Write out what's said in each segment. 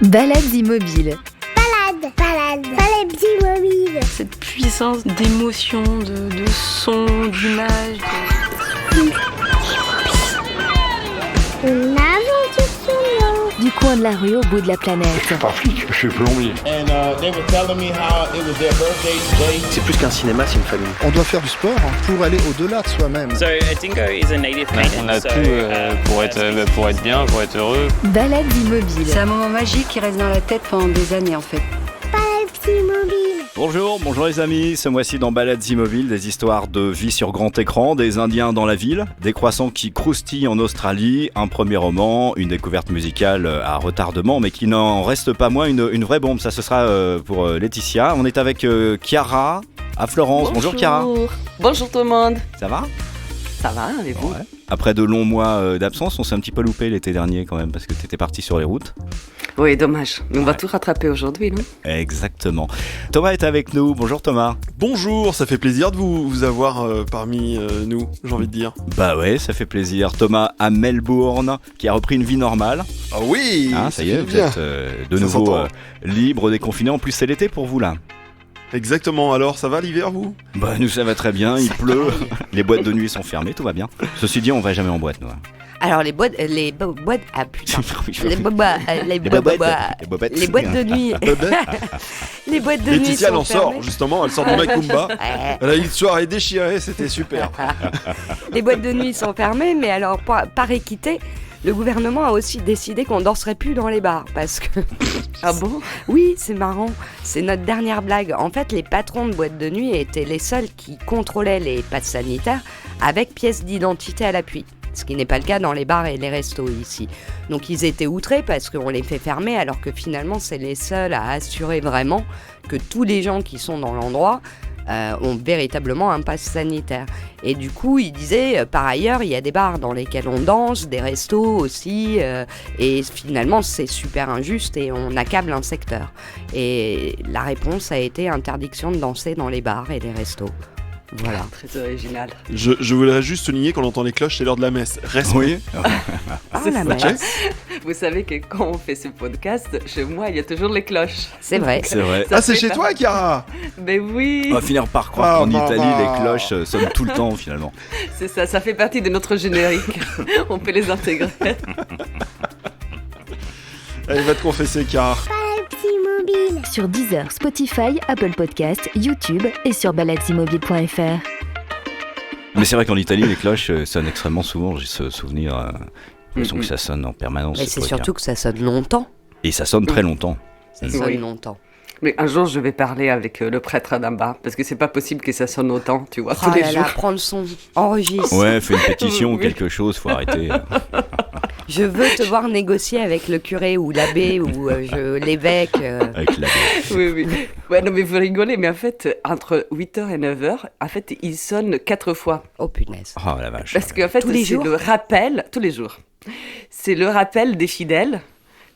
Balades immobiles. Balades immobiles. Cette puissance d'émotion, de son, d'image. Une aventure sur l'eau. Du coin de la rue au bout de la planète. Je suis pas flic, je suis plombier. And they were telling me how it was their birthday today. C'est plus qu'un cinéma, c'est une famille. On doit faire du sport pour aller au-delà de soi-même. So Dingo is a native on a tout pour être bien, pour être heureux. Balades immobiles. C'est un moment magique qui reste dans la tête pendant des années en fait. Balades immobiles. Bonjour les amis, ce mois-ci dans Balades immobiles, des histoires de vie sur grand écran, des Indiens dans la ville, des croissants qui croustillent en Australie, un premier roman, une découverte musicale à retardement, mais qui n'en reste pas moins une vraie bombe. Ça, ce sera pour Laetitia. On est avec Chiara à Florence. Bonjour Chiara. Bonjour tout le monde. Ça va ? Ça va, avec vous ? Ouais. Après de longs mois d'absence, on s'est un petit peu loupé l'été dernier quand même, parce que tu étais parti sur les routes. Oui, dommage. Mais on va tout rattraper aujourd'hui, non ? Exactement. Thomas est avec nous. Bonjour Thomas. Bonjour, ça fait plaisir de vous avoir parmi nous, j'ai envie de dire. Bah ouais, ça fait plaisir. Thomas à Melbourne, qui a repris une vie normale. Ah oui, ça y est, vous êtes de nouveau libre, déconfiné. En plus, c'est l'été pour vous là. Exactement, alors ça va l'hiver vous ? Bah nous ça va très bien, il pleut, les boîtes de nuit sont fermées, tout va bien. Ceci dit, on va jamais en boîte nous. Alors les boîtes, ah putain, les boîtes de nuit, les boîtes de nuit Laetitia sont en sort fermées. justement, elle sort de Macumba, elle a eu une soirée déchirée, c'était super. Les boîtes de nuit sont fermées, mais alors par équité, le gouvernement a aussi décidé qu'on danserait plus dans les bars parce que... Ah bon ? Oui, c'est marrant. C'est notre dernière blague. En fait, les patrons de boîtes de nuit étaient les seuls qui contrôlaient les passes sanitaires avec pièce d'identité à l'appui. Ce qui n'est pas le cas dans les bars et les restos ici. Donc ils étaient outrés parce qu'on les fait fermer alors que finalement c'est les seuls à assurer vraiment que tous les gens qui sont dans l'endroit ont véritablement un pass sanitaire. Et du coup, il disait, par ailleurs, il y a des bars dans lesquels on danse, des restos aussi, et finalement, c'est super injuste et on accable un secteur. Et la réponse a été interdiction de danser dans les bars et les restos. Voilà. Très original. Je voudrais juste souligner qu'on entend les cloches, c'est l'heure de la messe. Respect. Oui. Ah, la messe. Vous savez que quand on fait ce podcast, chez moi, il y a toujours les cloches. C'est vrai. C'est vrai. Ah, c'est chez toi, Chiara ? Ben oui. On va finir par croire qu'en Italie, les cloches sonnent tout le temps finalement. C'est ça, ça fait partie de notre générique. On peut les intégrer. Allez, va te confesser, Chiara. Sur Deezer, Spotify, Apple Podcasts, YouTube et sur baladesimmobiles.fr. Mais c'est vrai qu'en Italie, les cloches sonnent extrêmement souvent. J'ai ce souvenir, l'impression que ça sonne en permanence. Mais c'est surtout que ça sonne longtemps. Et ça sonne très longtemps. Ça sonne longtemps. Mais un jour, je vais parler avec le prêtre d'un bar, parce que c'est pas possible que ça sonne autant, tu vois, tous les jours. Prends le son, enregistre. Ouais, fais une pétition ou quelque chose, faut arrêter. Je veux te voir négocier avec le curé ou l'abbé ou l'évêque. Avec l'abbé. Oui. Ouais, non, mais vous rigolez, mais en fait, entre 8h et 9h, en fait, il sonne 4 fois. Oh punaise. Oh la vache. Parce qu'en fait, c'est le rappel, tous les jours. C'est le rappel des fidèles.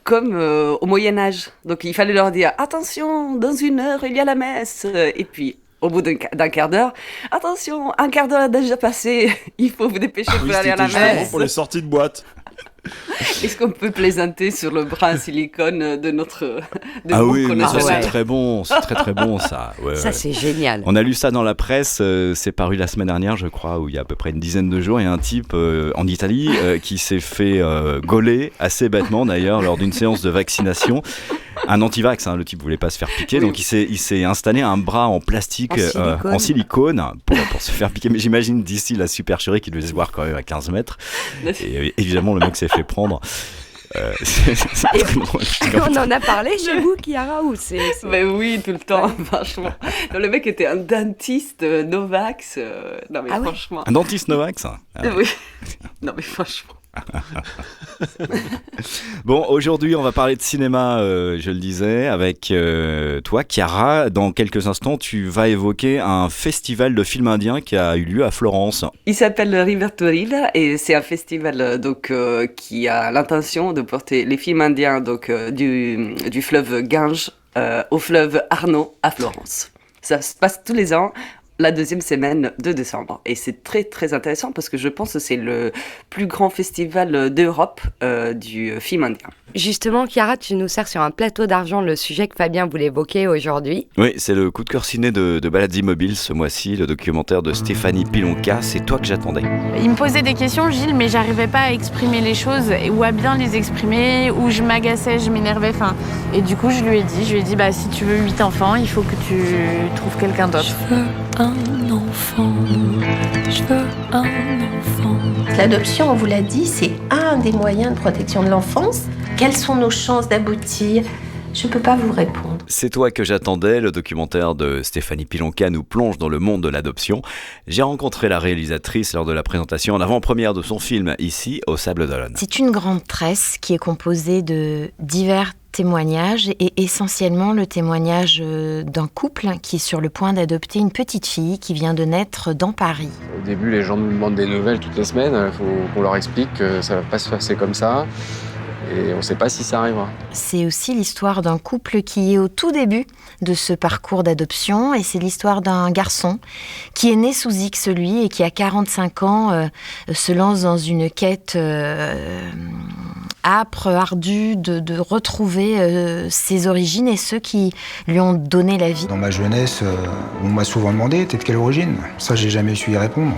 Comme au Moyen-Âge. Donc il fallait leur dire « Attention, dans 1 heure, il y a la messe !» Et puis, au bout d'un quart d'heure, « Attention, 1/4 d'heure a déjà passé, il faut vous dépêcher pour aller à la messe !» Pour les sorties de boîte. Est-ce qu'on peut plaisanter sur le bras en silicone de notre ça c'est très bon, c'est très bon ça. Ouais, ça c'est génial. On a lu ça dans la presse, c'est paru la semaine dernière je crois, où il y a à peu près une dizaine de jours, il y a un type en Italie qui s'est fait gauler, assez bêtement d'ailleurs, lors d'une séance de vaccination. Un anti-vax, le type voulait pas se faire piquer, donc il s'est installé un bras en plastique, en silicone pour se faire piquer. Mais j'imagine d'ici la supercherie qui devait se voir quand même à 15 mètres. Et évidemment, le mec s'est fait prendre. On en a parlé chez vous, Chiara, ou c'est... Mais oui, tout le temps, franchement. Non, le mec était un dentiste Novax. Non, mais franchement. Un dentiste Novax Oui. Non, mais franchement. Bon, aujourd'hui, on va parler de cinéma, je le disais, avec toi, Chiara. Dans quelques instants, tu vas évoquer un festival de films indiens qui a eu lieu à Florence. Il s'appelle River to River et c'est un festival qui a l'intention de porter les films indiens du fleuve Gange au fleuve Arno à Florence. Ça se passe tous les ans la deuxième semaine de décembre. Et c'est très très intéressant parce que je pense que c'est le plus grand festival d'Europe du film indien. Justement, Chiara, tu nous sers sur un plateau d'argent le sujet que Fabien voulait évoquer aujourd'hui. Oui, c'est le coup de cœur ciné de Balades Immobiles ce mois-ci, le documentaire de Stéphanie Pilonka, C'est toi que j'attendais. Il me posait des questions, Gilles, mais j'arrivais pas à exprimer les choses ou à bien les exprimer, ou je m'agaçais, je m'énervais. Et du coup, je lui ai dit, si tu veux 8 enfants, il faut que tu trouves quelqu'un d'autre. Je veux un enfant. L'adoption, on vous l'a dit, c'est un des moyens de protection de l'enfance. Quelles sont nos chances d'aboutir ? Je ne peux pas vous répondre. C'est toi que j'attendais, le documentaire de Stéphanie Pilonka nous plonge dans le monde de l'adoption. J'ai rencontré la réalisatrice lors de la présentation en avant-première de son film, ici, au Sables d'Olonne. C'est une grande tresse qui est composée de divers témoignages et essentiellement le témoignage d'un couple qui est sur le point d'adopter une petite fille qui vient de naître dans Paris. Au début, les gens nous demandent des nouvelles toutes les semaines. Il faut qu'on leur explique que ça ne va pas se passer comme ça. Et on ne sait pas si ça arrivera. C'est aussi l'histoire d'un couple qui est au tout début de ce parcours d'adoption et c'est l'histoire d'un garçon qui est né sous X, lui, et qui à 45 ans se lance dans une quête âpre, ardue de retrouver ses origines et ceux qui lui ont donné la vie. Dans ma jeunesse, on m'a souvent demandé « t'es de quelle origine ?» Ça, j'ai jamais su y répondre.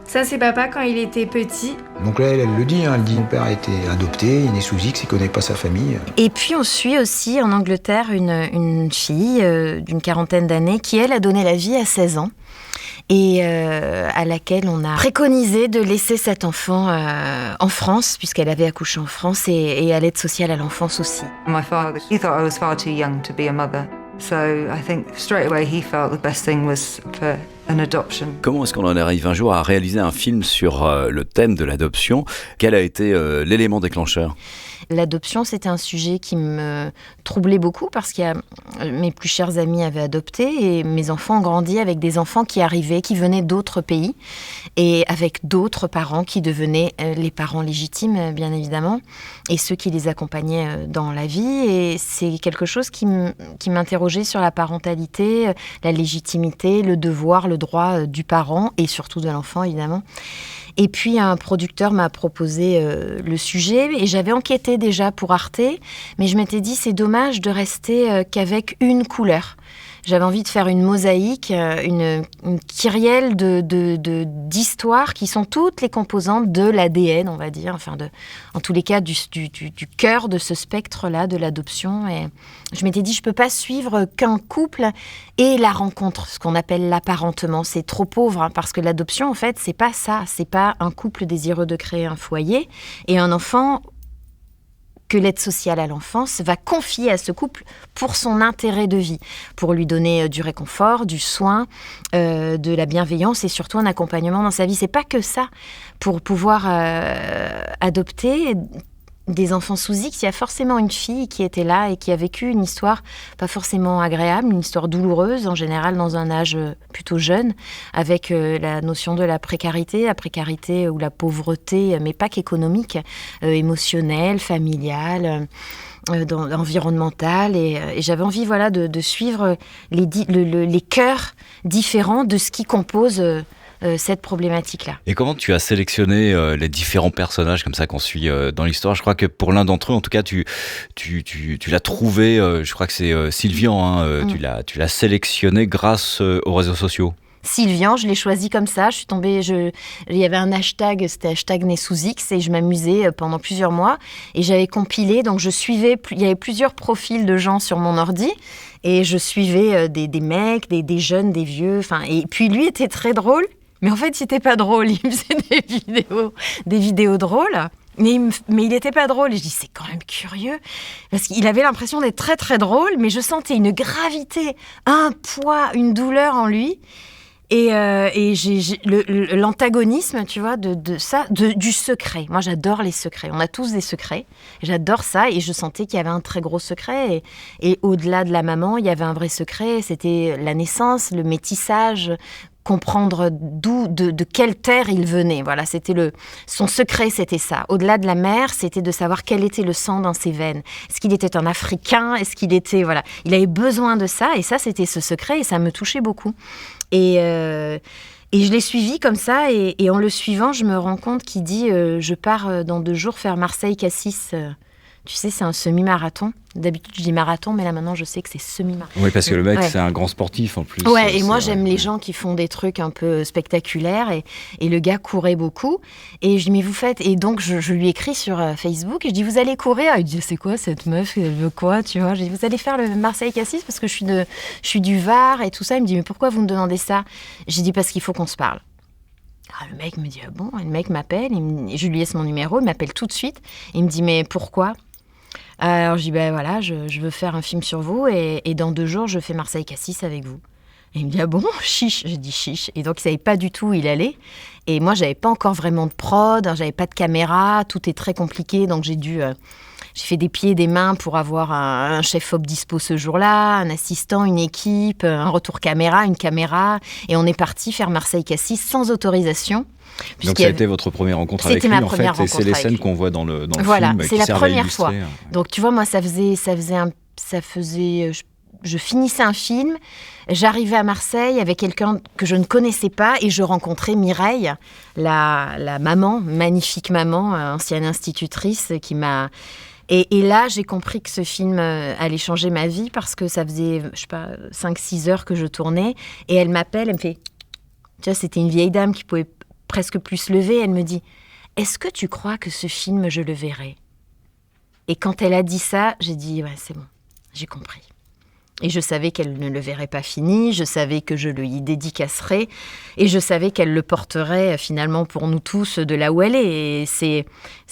Ça, c'est papa quand il était petit. Donc là, elle le dit, elle dit mon père a été adopté, il est né sous X, il connaît pas sa famille. Et puis on suit aussi en Angleterre une fille d'une quarantaine d'années qui, elle, a donné la vie à 16 ans. Et à laquelle on a préconisé de laisser cet enfant en France, puisqu'elle avait accouché en France, et à l'aide sociale à l'enfance aussi. My father, he thought I was far too young to be a mother. So I think straight away he felt the best thing was for an adoption. Comment est-ce qu'on en arrive un jour à réaliser un film sur le thème de l'adoption ? Quel a été l'élément déclencheur ? L'adoption, c'était un sujet qui me troublait beaucoup parce que mes plus chers amis avaient adopté et mes enfants ont grandi avec des enfants qui arrivaient, qui venaient d'autres pays et avec d'autres parents qui devenaient les parents légitimes, bien évidemment, et ceux qui les accompagnaient dans la vie. Et c'est quelque chose qui m'interrogeait sur la parentalité, la légitimité, le devoir, le droit du parent et surtout de l'enfant, évidemment. Et puis, un producteur m'a proposé le sujet et j'avais enquêté déjà pour Arte, mais je m'étais dit, c'est dommage de rester qu'avec une couleur. J'avais envie de faire une mosaïque, une kyrielle d'histoires qui sont toutes les composantes de l'ADN, on va dire, en tous les cas du cœur de ce spectre-là de l'adoption. Et je m'étais dit, je ne peux pas suivre qu'un couple et la rencontre, ce qu'on appelle l'apparentement. C'est trop pauvre, hein, parce que l'adoption, en fait, c'est pas ça. C'est pas un couple désireux de créer un foyer et un enfant que l'aide sociale à l'enfance va confier à ce couple pour son intérêt de vie, pour lui donner du réconfort, du soin, de la bienveillance et surtout un accompagnement dans sa vie. C'est pas que ça. Pour pouvoir adopter des enfants sous X, il y a forcément une fille qui était là et qui a vécu une histoire pas forcément agréable, une histoire douloureuse, en général dans un âge plutôt jeune, avec la notion de la précarité ou la pauvreté, mais pas qu'économique, émotionnelle, familiale, environnementale. Et j'avais envie de suivre les cœurs différents de ce qui compose cette problématique-là. Et comment tu as sélectionné les différents personnages comme ça qu'on suit dans l'histoire ? Je crois que pour l'un d'entre eux, en tout cas, tu l'as trouvé, je crois que c'est Sylvian, tu l'as sélectionné grâce aux réseaux sociaux. Sylvian, je l'ai choisi comme ça, je suis tombée, il y avait un hashtag, c'était hashtag né sous X et je m'amusais pendant plusieurs mois et j'avais compilé, donc il y avait plusieurs profils de gens sur mon ordi et je suivais des mecs, des jeunes, des vieux, et puis lui était très drôle. Mais en fait, il n'était pas drôle. Il faisait des vidéos drôles. Mais il n'était pas drôle. Et je dis, c'est quand même curieux. Parce qu'il avait l'impression d'être très, très drôle. Mais je sentais une gravité, un poids, une douleur en lui. Et l'antagonisme, tu vois, du secret. Moi, j'adore les secrets. On a tous des secrets. J'adore ça. Et je sentais qu'il y avait un très gros secret. Et au-delà de la maman, il y avait un vrai secret. C'était la naissance, le métissage, comprendre de quelle terre il venait. Voilà, son secret, c'était ça. Au-delà de la mère, c'était de savoir quel était le sang dans ses veines. Est-ce qu'il était un Africain ? Est-ce qu'il était... Voilà. Il avait besoin de ça, et ça, c'était ce secret, et ça me touchait beaucoup. Et je l'ai suivi comme ça, et en le suivant, je me rends compte qu'il dit je pars dans 2 jours faire Marseille-Cassis. Tu sais, c'est un semi-marathon. D'habitude, je dis marathon, mais là, maintenant, je sais que c'est semi-marathon. Oui, parce que le mec, c'est un grand sportif en plus. Ouais, et moi, j'aime les gens qui font des trucs un peu spectaculaires. Et le gars courait beaucoup. Et je dis, mais vous faites... Et donc, je lui écris sur Facebook. Et je dis, vous allez courir? Il dit, c'est quoi cette meuf? Elle veut quoi? Tu vois? Je dis, vous allez faire le Marseille-Cassis parce que je suis du Var et tout ça. Il me dit, mais pourquoi vous me demandez ça? J'ai dit, parce qu'il faut qu'on se parle. Le mec me dit, ah bon? Et le mec m'appelle. Je lui laisse mon numéro. Il m'appelle tout de suite. Il me dit, mais pourquoi? Alors je dis, ben voilà, je veux faire un film sur vous et dans 2 jours, je fais Marseille-Cassis avec vous. Et il me dit, ah bon, chiche. J'ai dit chiche. Et donc, il ne savait pas du tout où il allait. Et moi, je n'avais pas encore vraiment de prod, je n'avais pas de caméra, tout est très compliqué. Donc, j'ai fait des pieds et des mains pour avoir un chef-op dispo ce jour-là, un assistant, une équipe, un retour caméra, une caméra. Et on est parti faire Marseille-Cassis sans autorisation. Donc ça a été votre première rencontre avec lui, en fait, et c'est les scènes qu'on voit dans le film c'est la première fois. Donc tu vois, moi, je finissais un film, j'arrivais à Marseille avec quelqu'un que je ne connaissais pas et je rencontrais Mireille, la maman, magnifique maman, ancienne institutrice qui m'a... Et là, j'ai compris que ce film allait changer ma vie parce que ça faisait, 5-6 heures que je tournais et elle m'appelle, elle me fait... Tu vois, c'était une vieille dame qui pouvait presque plus se lever. Elle me dit, est-ce que tu crois que ce film, je le verrai? Et quand elle a dit ça, j'ai dit, ouais, c'est bon, j'ai compris. Et je savais qu'elle ne le verrait pas fini, je savais que je le y dédicacerais, et je savais qu'elle le porterait finalement pour nous tous de là où elle est. Et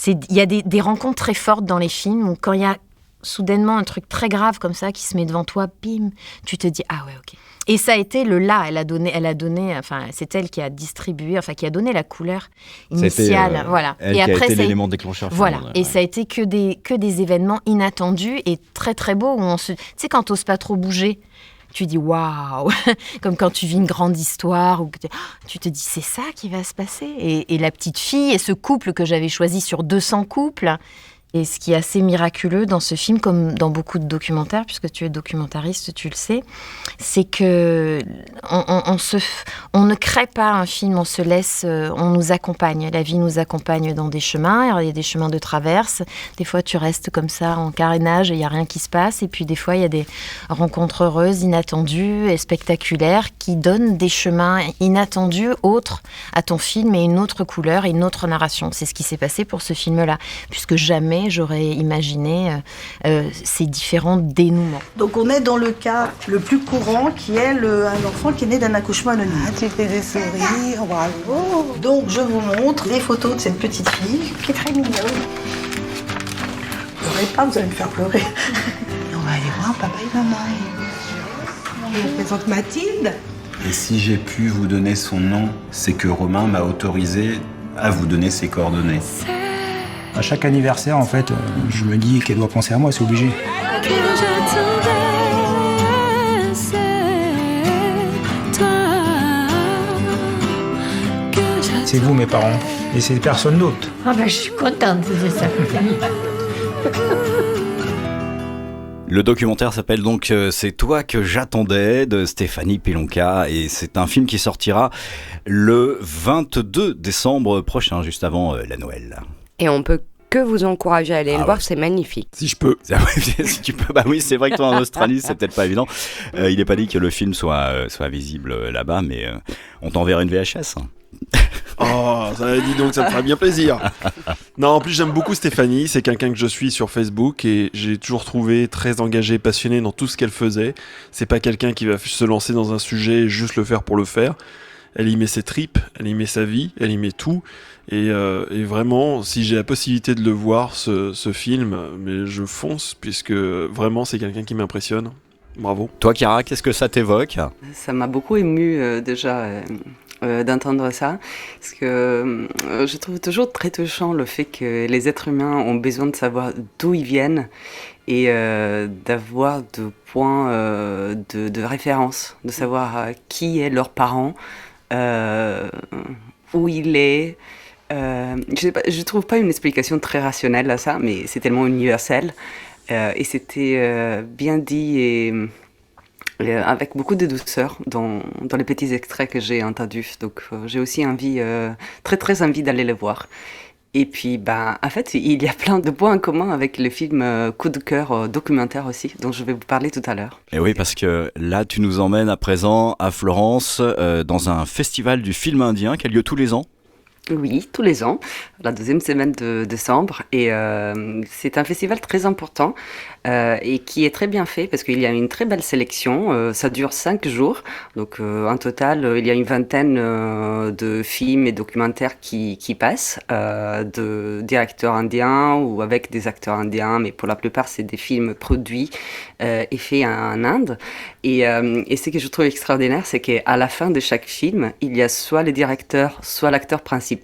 il y a des rencontres très fortes dans les films où quand il y a soudainement un truc très grave comme ça qui se met devant toi, bim, tu te dis, ah ouais, ok. Et ça a été le là, elle a donné, enfin, c'est elle qui a distribué, enfin, qui a donné la couleur initiale, voilà. Elle et qui après, a été l'élément déclencheur. Voilà. Et ça a été que des événements inattendus et très très beaux où tu sais, quand t'oses pas trop bouger, tu dis waouh, comme quand tu vis une grande histoire ou que tu te dis c'est ça qui va se passer. Et la petite fille et ce couple que j'avais choisi sur 200 couples. Et ce qui est assez miraculeux dans ce film, comme dans beaucoup de documentaires, puisque tu es documentariste, tu le sais, c'est que on ne crée pas un film, on se laisse, on nous accompagne. La vie nous accompagne dans des chemins. Alors, il y a des chemins de traverse. Des fois, tu restes comme ça en carénage et il n'y a rien qui se passe. Et puis, des fois, il y a des rencontres heureuses, inattendues et spectaculaires qui donnent des chemins inattendus, autres à ton film et une autre couleur et une autre narration. C'est ce qui s'est passé pour ce film-là, puisque jamais j'aurais imaginé ces différents dénouements. Donc on est dans le cas le plus courant qui est un enfant qui est né d'un accouchement anonyme. Ah, tu fais des sourires, bravo. Donc je vous montre des photos de cette petite fille qui est très mignonne. Pleurez pas, vous allez me faire pleurer. Et on va aller voir papa et maman. Je vous présente Mathilde. Et si j'ai pu vous donner son nom, c'est que Romain m'a autorisé à vous donner ses coordonnées. À chaque anniversaire, en fait, je me dis qu'elle doit penser à moi, c'est obligé. C'est vous, mes parents, et c'est personne d'autre. Ah ben, je suis contente de ça. Le documentaire s'appelle donc C'est toi que j'attendais de Stéphanie Pelonca et c'est un film qui sortira le 22 décembre prochain, juste avant la Noël. Et on peut que vous encourager à aller le voir, c'est magnifique. Si je peux. Si tu peux, bah oui, c'est vrai que toi en Australie, c'est peut-être pas évident. Il n'est pas dit que le film soit visible là-bas, mais on t'enverra une VHS. Oh, ça dit donc, ça me fera bien plaisir. Non, en plus j'aime beaucoup Stéphanie, c'est quelqu'un que je suis sur Facebook et j'ai toujours trouvé très engagée, passionnée dans tout ce qu'elle faisait. C'est pas quelqu'un qui va se lancer dans un sujet et juste le faire pour le faire. Elle y met ses tripes, elle y met sa vie, elle y met tout. Et vraiment, si j'ai la possibilité de le voir, ce film, mais je fonce, puisque vraiment, c'est quelqu'un qui m'impressionne. Bravo. Toi, Chiara, qu'est-ce que ça t'évoque ? Ça m'a beaucoup émue déjà d'entendre ça, parce que je trouve toujours très touchant le fait que les êtres humains ont besoin de savoir d'où ils viennent et d'avoir de points de référence, de savoir qui est leur parent, où il est. Je trouve pas une explication très rationnelle à ça, mais c'est tellement universel et c'était bien dit avec beaucoup de douceur dans les petits extraits que j'ai entendus. Donc j'ai aussi très très envie d'aller les voir. Et puis, en fait, il y a plein de points en commun avec le film Coup de cœur documentaire aussi, dont je vais vous parler tout à l'heure. Et oui, parce que là, tu nous emmènes à présent à Florence, dans un festival du film indien qui a lieu tous les ans. Oui, tous les ans, la deuxième semaine de décembre. Et c'est un festival très important et qui est très bien fait parce qu'il y a une très belle sélection. Ça dure 5 jours. Donc en total, il y a une vingtaine de films et documentaires qui passent, de directeurs indiens ou avec des acteurs indiens. Mais pour la plupart, c'est des films produits et faits en Inde. Et ce que je trouve extraordinaire, c'est qu'à la fin de chaque film, il y a soit le directeur, soit l'acteur principal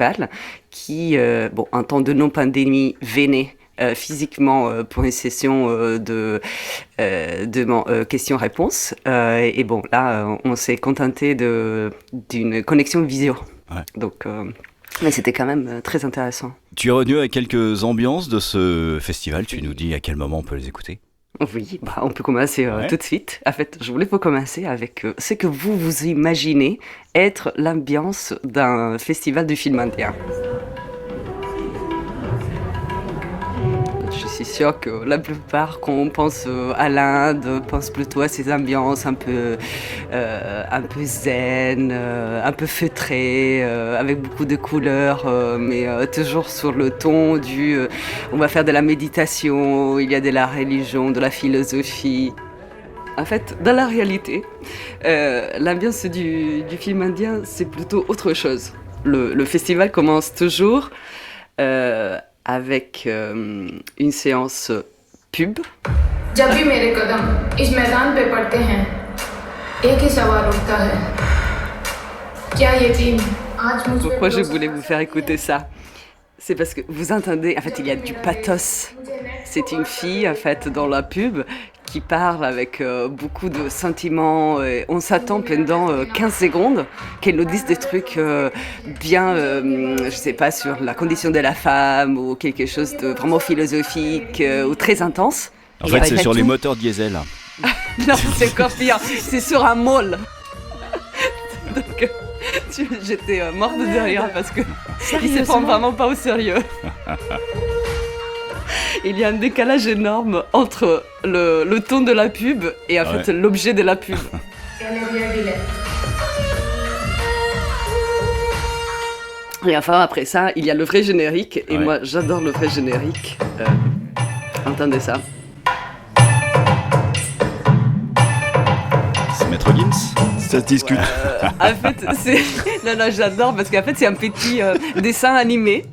qui, en temps de non-pandémie, venait physiquement pour une session de questions-réponses. Et bon, là, on s'est contenté d'une connexion visio. Ouais. Donc, mais c'était quand même très intéressant. Tu es revenu avec quelques ambiances de ce festival. Tu nous dis à quel moment on peut les écouter? Oui, on peut commencer tout de suite. En fait, je voulais vous commencer avec ce que vous imaginez être l'ambiance d'un festival du film indien. Je suis sûre que la plupart, quand on pense à l'Inde, pense plutôt à ces ambiances un peu zen, un peu feutrées, avec beaucoup de couleurs, mais toujours sur le ton on va faire de la méditation, il y a de la religion, de la philosophie. En fait, dans la réalité, l'ambiance du film indien, c'est plutôt autre chose. Le festival commence toujours avec une séance pub. जब भी मेरे कदम इस मैदान पे पड़ते हैं, एक ही सवाल उठता है, क्या ये टीम आज मुझे... Pourquoi je voulais vous faire écouter ça? C'est parce que vous entendez, en fait, il y a du pathos. C'est une fille, en fait, dans la pub, qui parle avec beaucoup de sentiments. On s'attend pendant 15 secondes qu'elle nous dise des trucs bien, je sais pas, sur la condition de la femme ou quelque chose de vraiment philosophique ou très intense. En fait, c'est sur les moteurs diesel. Non, c'est encore pire. C'est sur un môle. Donc, j'étais morte de rire parce que il se prend vraiment pas au sérieux. Il y a un décalage énorme entre le ton de la pub et en fait l'objet de la pub. Et enfin après ça, il y a le vrai générique et moi j'adore le vrai générique. Entendez ça. C'est Maître Gims. Ça se discute. En fait, non, j'adore parce qu'en fait c'est un petit dessin animé.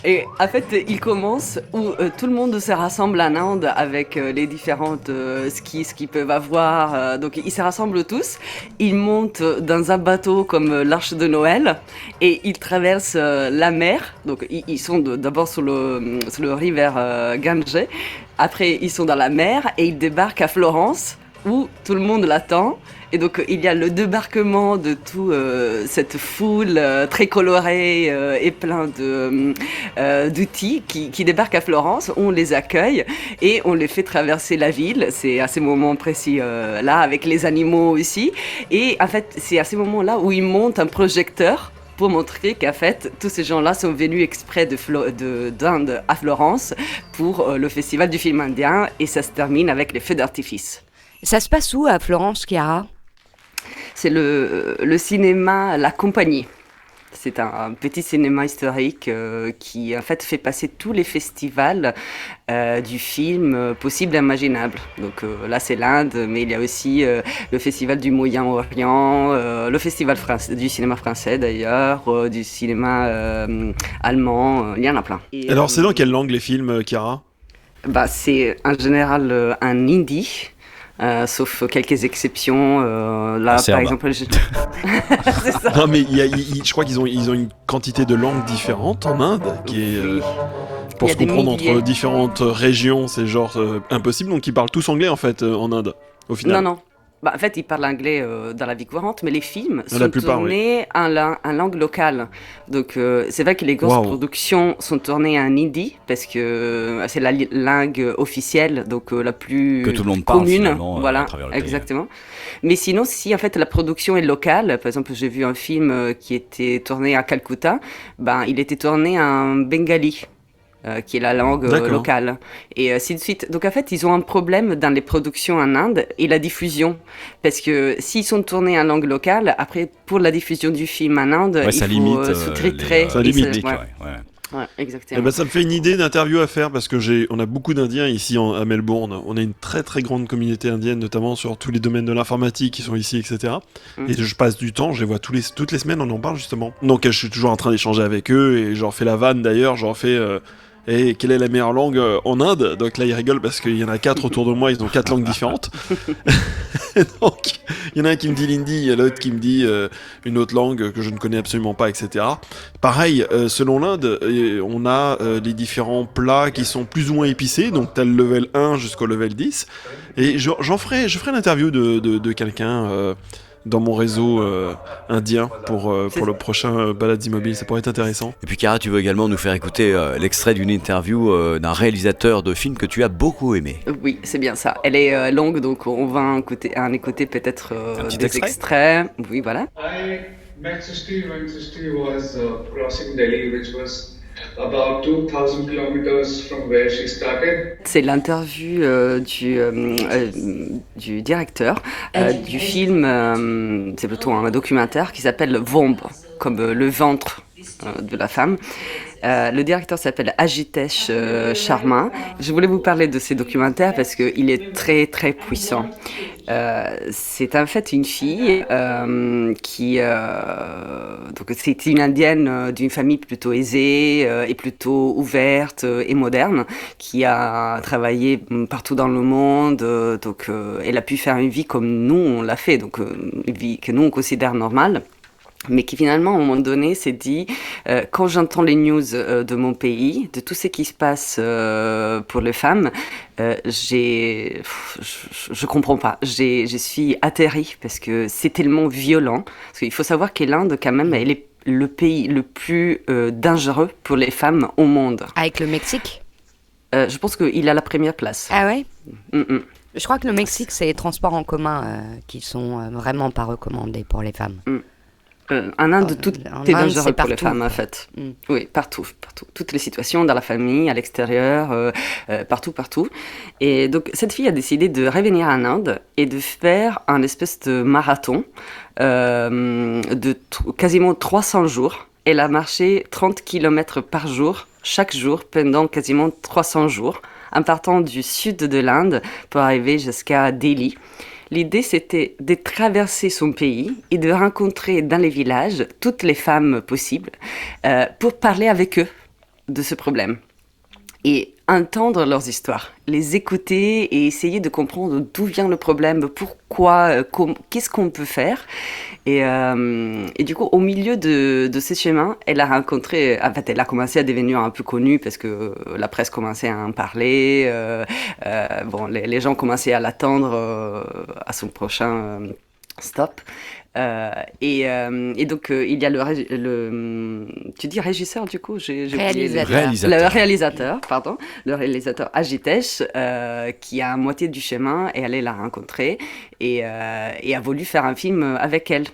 Et en fait, il commence où tout le monde se rassemble en Inde avec les différentes skis qu'ils peuvent avoir. Donc, ils se rassemblent tous. Ils montent dans un bateau comme l'Arche de Noël et ils traversent la mer. Donc, ils sont d'abord sur le rivière Gange. Après, ils sont dans la mer et ils débarquent à Florence où tout le monde l'attend. Et donc, il y a le débarquement de toute cette foule très colorée et plein d'outils qui débarquent à Florence. On les accueille et on les fait traverser la ville. C'est à ces moments précis là, avec les animaux aussi. Et en fait, c'est à ces moments-là où ils montent un projecteur pour montrer qu'en fait, tous ces gens-là sont venus exprès d'Inde à Florence pour le festival du film indien. Et ça se termine avec les feux d'artifice. Ça se passe où à Florence, Chiara? C'est le cinéma La Compagnie. C'est un petit cinéma historique qui en fait fait passer tous les festivals du film possibles et imaginables. Donc là c'est l'Inde, mais il y a aussi le festival du Moyen-Orient, le festival du cinéma français d'ailleurs, du cinéma allemand, il y en a plein. Et, alors c'est dans quelle langue les films, Chiara? C'est en général en hindi. Sauf quelques exceptions. Là, par exemple, c'est ça. Non, mais je crois qu'ils ont une quantité de langues différentes en Inde qui est pour se comprendre entre différentes régions, c'est genre impossible. Donc ils parlent tous anglais en fait en Inde, au final. Non. En fait, ils parlent anglais dans la vie courante, mais les films sont La plupart, tournés en langue locale. Donc, c'est vrai que les grosses productions sont tournées en hindi, parce que c'est la langue officielle, donc la plus que tout le monde parle commune. finalement Voilà, à travers le pays. exactement. Mais sinon, si en fait la production est locale, par exemple, j'ai vu un film qui était tourné à Calcutta, il était tourné en bengali. Qui est la langue locale, et ainsi de suite. Donc en fait, ils ont un problème dans les productions en Inde et la diffusion, parce que s'ils sont tournés en langue locale, après pour la diffusion du film en Inde, il faut sous-titrer. Ça limite. Ouais, exactement. Ça me fait une idée d'interview à faire parce que on a beaucoup d'Indiens ici à Melbourne. On a une très très grande communauté indienne, notamment sur tous les domaines de l'informatique qui sont ici, etc. Et je passe du temps, je les vois toutes les semaines, on en parle justement. Donc je suis toujours en train d'échanger avec eux et j'en fais la vanne d'ailleurs, j'en fais... Et quelle est la meilleure langue en Inde? Donc là, ils rigolent parce qu'il y en a 4 autour de moi, ils ont 4 langues différentes. Donc, il y en a un qui me dit l'hindi, il y a l'autre qui me dit une autre langue que je ne connais absolument pas, etc. Pareil, selon l'Inde, on a les différents plats qui sont plus ou moins épicés, donc t'as le level 1 jusqu'au level 10. Et je ferai l'interview de quelqu'un... dans mon réseau indien pour le prochain Balades Immobiles, ça pourrait être intéressant. Et puis Cara, tu veux également nous faire écouter l'extrait d'une interview d'un réalisateur de film que tu as beaucoup aimé. Oui, c'est bien ça. Elle est longue, donc on va en écouter peut-être des extraits. Oui, voilà. I met Srishti when Srishti was crossing Delhi, which was about 2,000 kilometers from where she started. C'est l'interview du directeur du film, c'est plutôt un documentaire qui s'appelle Vomb, comme le ventre de la femme. Le directeur s'appelle Ajitesh Sharma. Je voulais vous parler de ces documentaires parce qu'il est très très puissant. C'est en fait une fille qui... donc c'est une indienne d'une famille plutôt aisée et plutôt ouverte et moderne qui a travaillé partout dans le monde. Donc elle a pu faire une vie comme nous on l'a fait, donc une vie que nous on considère normale. Mais qui finalement, à un moment donné, s'est dit, quand j'entends les news de mon pays, de tout ce qui se passe pour les femmes, je comprends pas. Je suis atterrie parce que c'est tellement violent. Parce qu'il faut savoir que l'Inde, quand même, elle est le pays le plus dangereux pour les femmes au monde. Avec le Mexique ? Je pense qu'il a la première place. Ah ouais ? Je crois que le Mexique, c'est les transports en commun qui sont vraiment pas recommandés pour les femmes. En Inde, tout est dangereux pour les femmes, en fait. Oui, partout. Toutes les situations, dans la famille, à l'extérieur, partout. Et donc, cette fille a décidé de revenir en Inde et de faire un espèce de marathon de quasiment 300 jours. Elle a marché 30 km par jour, chaque jour, pendant quasiment 300 jours, en partant du sud de l'Inde pour arriver jusqu'à Delhi. L'idée, c'était de traverser son pays et de rencontrer dans les villages toutes les femmes possibles pour parler avec eux de ce problème. Et entendre leurs histoires, les écouter et essayer de comprendre d'où vient le problème, pourquoi, qu'est-ce qu'on peut faire. Et du coup, au milieu de ce chemin, elle a rencontré, en fait, elle a commencé à devenir un peu connue parce que la presse commençait à en parler. Les gens commençaient à l'attendre à son prochain stop. Et donc il y a tu dis régisseur du coup, j'ai le réalisateur, pardon, le réalisateur Ajitesh qui a à moitié du chemin et allait la rencontrer et a voulu faire un film avec elle.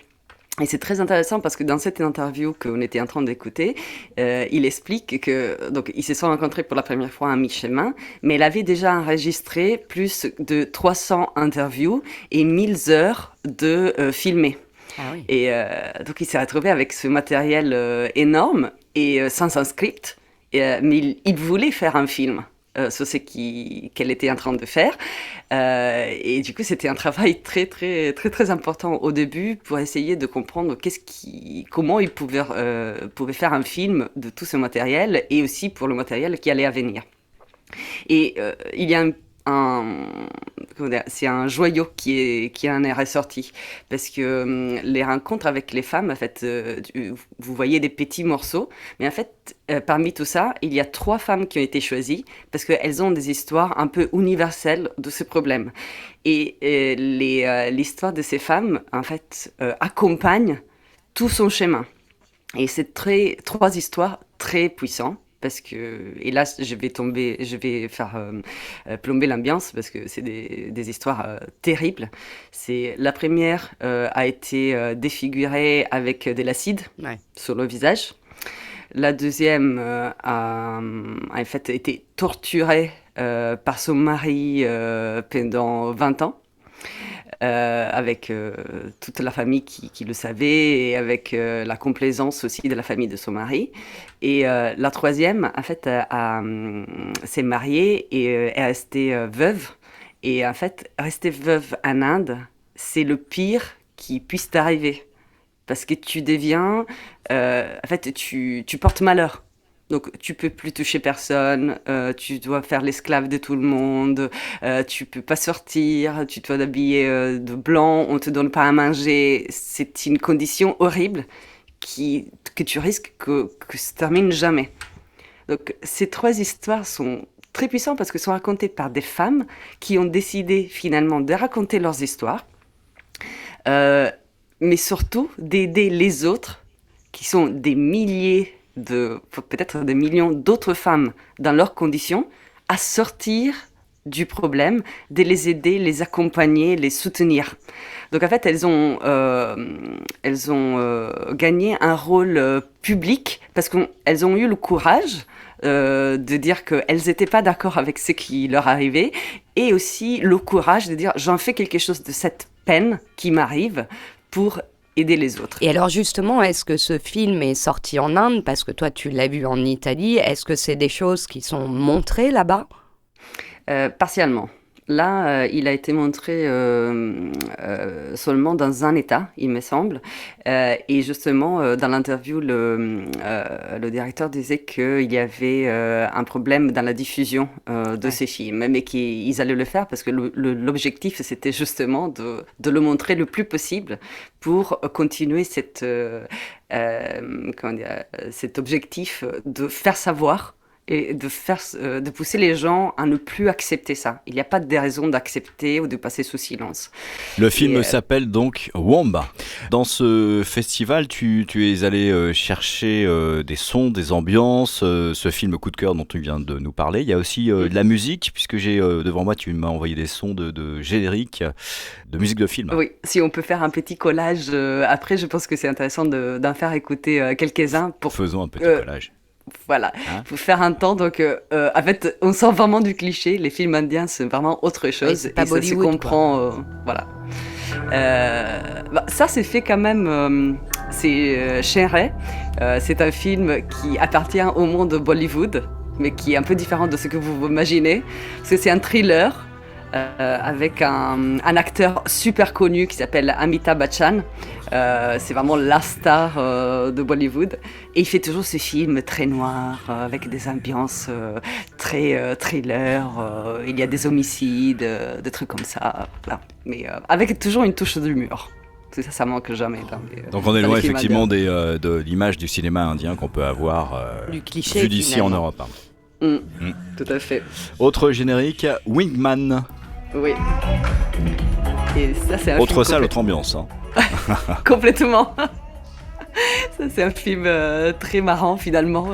Et c'est très intéressant parce que dans cette interview qu'on était en train d'écouter, il explique que donc ils se sont rencontrés pour la première fois à mi-chemin, mais elle avait déjà enregistré plus de 300 interviews et 1000 heures de filmés. Ah oui. Et donc il s'est retrouvé avec ce matériel énorme et sans un script, mais il voulait faire un film. Sur ce qu'elle était en train de faire. Et du coup, c'était un travail très, très, très, très important au début pour essayer de comprendre comment ils pouvaient faire un film de tout ce matériel et aussi pour le matériel qui allait à venir. Et il y a c'est un joyau qui en est ressorti. Parce que les rencontres avec les femmes, en fait, vous voyez des petits morceaux, mais en fait, parmi tout ça, il y a 3 femmes qui ont été choisies parce qu'elles ont des histoires un peu universelles de ce problème. Et l'histoire de ces femmes, en fait, accompagne tout son chemin. Et c'est 3 histoires très puissantes. Parce que, et là, je vais faire plomber l'ambiance parce que c'est des histoires terribles. La première a été défigurée avec de l'acide sur le visage. La deuxième a en fait été torturée par son mari pendant 20 ans. Avec toute la famille qui le savait et avec la complaisance aussi de la famille de son mari. Et la troisième, en fait, s'est mariée et est restée veuve. Et en fait, rester veuve en Inde, c'est le pire qui puisse t'arriver. Parce que tu deviens... en fait, tu portes malheur. Donc, tu peux plus toucher personne, tu dois faire l'esclave de tout le monde, tu peux pas sortir, tu dois t'habiller de blanc, on te donne pas à manger. C'est une condition horrible que tu risques que se termine jamais. Donc, ces 3 histoires sont très puissantes parce qu'elles sont racontées par des femmes qui ont décidé finalement de raconter leurs histoires, mais surtout d'aider les autres, qui sont des milliers peut-être des millions d'autres femmes dans leurs conditions, à sortir du problème, de les aider, les accompagner, les soutenir. Donc en fait, elles ont gagné un rôle public parce qu'elles ont eu le courage de dire qu'elles n'étaient pas d'accord avec ce qui leur arrivait et aussi le courage de dire j'en fais quelque chose de cette peine qui m'arrive pour aider les autres. Et alors justement, est-ce que ce film est sorti en Inde parce que toi tu l'as vu en Italie? Est-ce que c'est des choses qui sont montrées là-bas? Partiellement. Là, il a été montré seulement dans un État, il me semble. Et justement, dans l'interview, le directeur disait qu'il y avait un problème dans la diffusion de ces films, mais qu'ils allaient le faire parce que l'objectif, c'était justement de le montrer le plus possible pour continuer cet objectif de faire savoir et de pousser les gens à ne plus accepter ça. Il n'y a pas de raison d'accepter ou de passer sous silence. Le film s'appelle donc Wamba. Dans ce festival, tu es allé chercher des sons, des ambiances, ce film coup de cœur dont tu viens de nous parler. Il y a aussi de la musique, puisque j'ai devant moi, tu m'as envoyé des sons de générique, de musique de film. Oui, si on peut faire un petit collage après, je pense que c'est intéressant d'en faire écouter quelques-uns. Faisons un petit collage. Voilà, pour faire un temps. Donc, en fait, on sort vraiment du cliché. Les films indiens, c'est vraiment autre chose. Oui, c'est pas et ça se comprend. Voilà. Ça, c'est fait quand même. C'est Shenre. C'est un film qui appartient au monde de Bollywood, mais qui est un peu différent de ce que vous imaginez. Parce que c'est un thriller avec un acteur super connu qui s'appelle Amitabh Bachchan. C'est vraiment la star de Bollywood. Et il fait toujours ces films très noirs, avec des ambiances très thriller. Il y a des homicides, des trucs comme ça. Voilà. Mais avec toujours une touche d'humour. Ça manque jamais. Donc on est loin effectivement de l'image du cinéma indien qu'on peut avoir du cliché, vu d'ici en Europe. Tout à fait. Autre générique, Wingman. Oui. Et ça, c'est un autre salle, autre ambiance. Hein. Complètement. Ça, c'est un film très marrant finalement,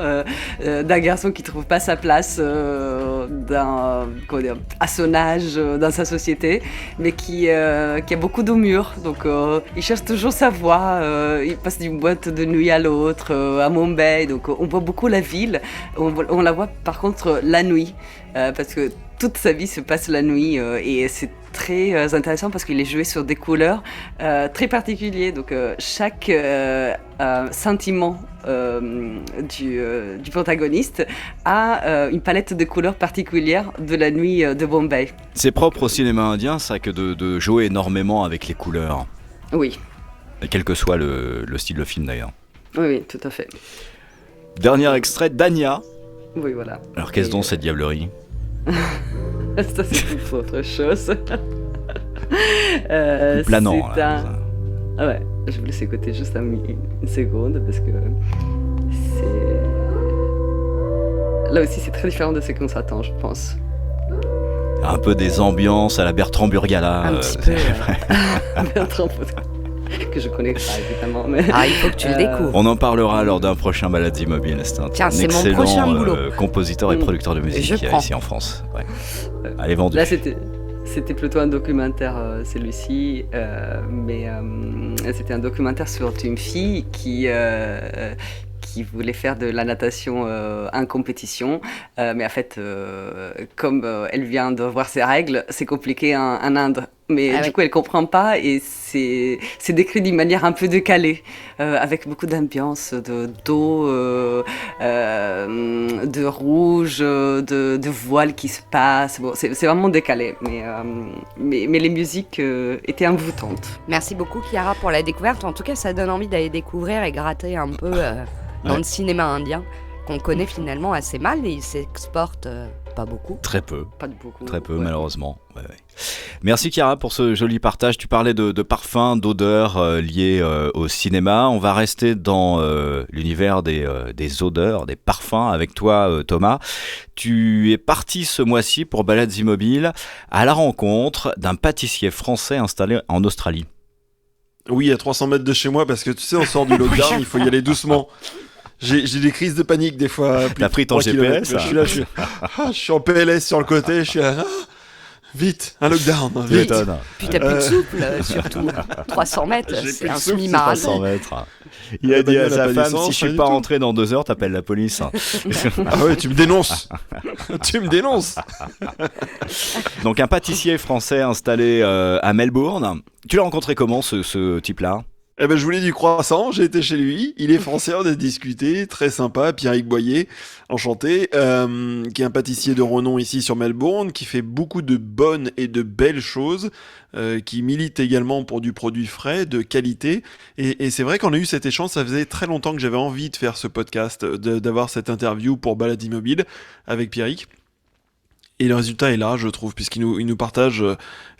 d'un garçon qui ne trouve pas sa place à son âge, dans sa société, mais qui a beaucoup d'humour. Donc il cherche toujours sa voie, il passe d'une boîte de nuit à l'autre, à Mumbai. Donc on voit beaucoup la ville, on la voit par contre la nuit, parce que toute sa vie se passe la nuit et c'est très intéressant parce qu'il est joué sur des couleurs très particulières. Donc chaque sentiment du protagoniste a une palette de couleurs particulières de la nuit de Bombay. C'est propre au cinéma indien, ça, que de jouer énormément avec les couleurs. Oui. Et quel que soit le style de film d'ailleurs. Oui, tout à fait. Dernier extrait, Dania. Oui, voilà. Alors qu'est-ce donc cette diablerie? Ça, c'est tout autre chose. Planant. C'est Ah ouais, je vous laisse écouter juste une seconde parce que c'est... Là aussi, c'est très différent de ce qu'on s'attend, je pense. Un peu des ambiances à la Bertrand Burgala. Un petit peu. Bertrand que je connais pas évidemment. Mais... Ah, il faut que tu le découvres. On en parlera lors d'un prochain Balades Immobiles. C'est un excellent compositeur et producteur de musique ici en France. Ouais. Allez, vendu. Là, c'était plutôt un documentaire, celui-ci, mais c'était un documentaire sur une fille qui voulait faire de la natation en compétition, mais en fait, comme elle vient de voir ses règles, c'est compliqué en Inde. Mais du coup, elle comprend pas et c'est décrit d'une manière un peu décalée, avec beaucoup d'ambiance, d'eau, de rouge, de voiles qui se passent. Bon, c'est vraiment décalé, mais les musiques étaient envoûtantes. Merci beaucoup, Chiara, pour la découverte. En tout cas, ça donne envie d'aller découvrir et gratter un peu dans le cinéma indien, qu'on connaît finalement assez mal et il s'exporte pas beaucoup. Très peu. Pas de beaucoup. Très peu, malheureusement. Ouais. Merci Chiara pour ce joli partage. Tu parlais de parfums, d'odeurs liées au cinéma. On va rester dans l'univers des odeurs, des parfums avec toi, Thomas. Tu es parti ce mois-ci pour Balades Immobiles à la rencontre d'un pâtissier français installé en Australie. Oui, à 300 mètres de chez moi, parce que tu sais, on sort du lockdown, il faut y aller doucement. J'ai des crises de panique des fois. T'as pris ton GPS je suis là, je suis en PLS sur le côté, je suis là. Vite, un lockdown, vite. Puis t'as plus de souple, surtout. 300 mètres, c'est un semi-marathon. 300 mètres. Il a dit à sa femme, si je suis pas rentré dans 2 heures, t'appelles la police. Ah ouais, tu me dénonces. Tu me dénonces. Donc un pâtissier français installé à Melbourne. Tu l'as rencontré comment, ce type-là ? Eh ben, je voulais du croissant, j'ai été chez lui, il est français, on a discuté, très sympa, Pierrick Boyer, enchanté, qui est un pâtissier de renom ici sur Melbourne, qui fait beaucoup de bonnes et de belles choses, qui milite également pour du produit frais, de qualité, et c'est vrai qu'on a eu cet échange, ça faisait très longtemps que j'avais envie de faire ce podcast, d'avoir cette interview pour Balades Immobiles avec Pierrick. Et le résultat est là, je trouve, puisqu'il nous partage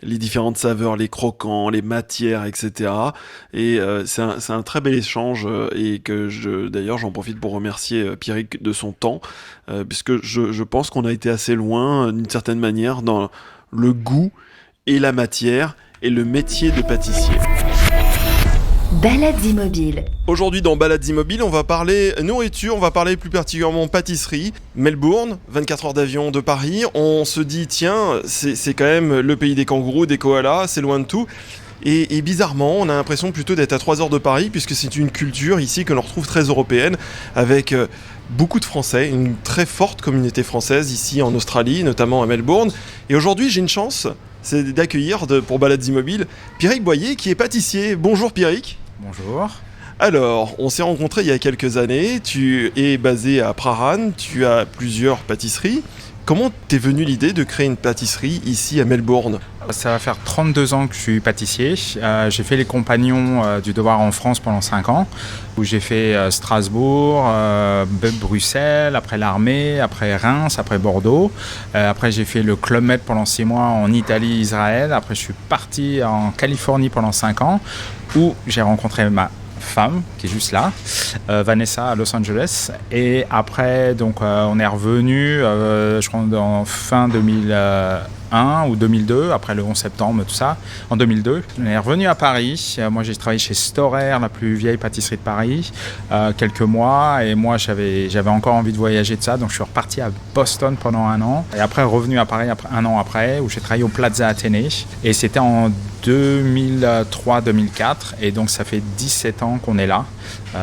les différentes saveurs, les croquants, les matières, etc. Et c'est un très bel échange, et que d'ailleurs, j'en profite pour remercier Pierrick de son temps, puisque je pense qu'on a été assez loin, d'une certaine manière, dans le goût et la matière et le métier de pâtissier. Balades Immobiles. Aujourd'hui dans Balades Immobiles, on va parler nourriture, on va parler plus particulièrement pâtisserie. Melbourne, 24 heures d'avion de Paris, on se dit tiens, c'est quand même le pays des kangourous, des koalas, c'est loin de tout. Et bizarrement, on a l'impression plutôt d'être à 3 heures de Paris, puisque c'est une culture ici que l'on retrouve très européenne, avec beaucoup de Français, une très forte communauté française ici en Australie, notamment à Melbourne. Et aujourd'hui, j'ai une chance, c'est d'accueillir pour Balades Immobiles Pierrick Boyer, qui est pâtissier. Bonjour Pierrick. Bonjour. Alors, on s'est rencontrés il y a quelques années, tu es basé à Prahran, tu as plusieurs pâtisseries. Comment t'es venue l'idée de créer une pâtisserie ici à Melbourne ? Ça va faire 32 ans que je suis pâtissier. J'ai fait les compagnons du devoir en France pendant 5 ans, où j'ai fait Strasbourg, Bruxelles, après l'armée, après Reims, après Bordeaux. Après j'ai fait le Club Med pendant 6 mois en Italie, Israël. Après je suis parti en Californie pendant 5 ans, où j'ai rencontré ma femme qui est juste là, Vanessa à Los Angeles, et après donc on est revenu je crois en fin 2001 ou 2002, après le 11 septembre, tout ça, en 2002. On est revenu à Paris, moi j'ai travaillé chez Storer, la plus vieille pâtisserie de Paris, quelques mois, et moi j'avais encore envie de voyager de ça, donc je suis reparti à Boston pendant 1 an, et après revenu à Paris 1 an après, où j'ai travaillé au Plaza Athénée, et c'était en 2003-2004, et donc ça fait 17 ans qu'on est là,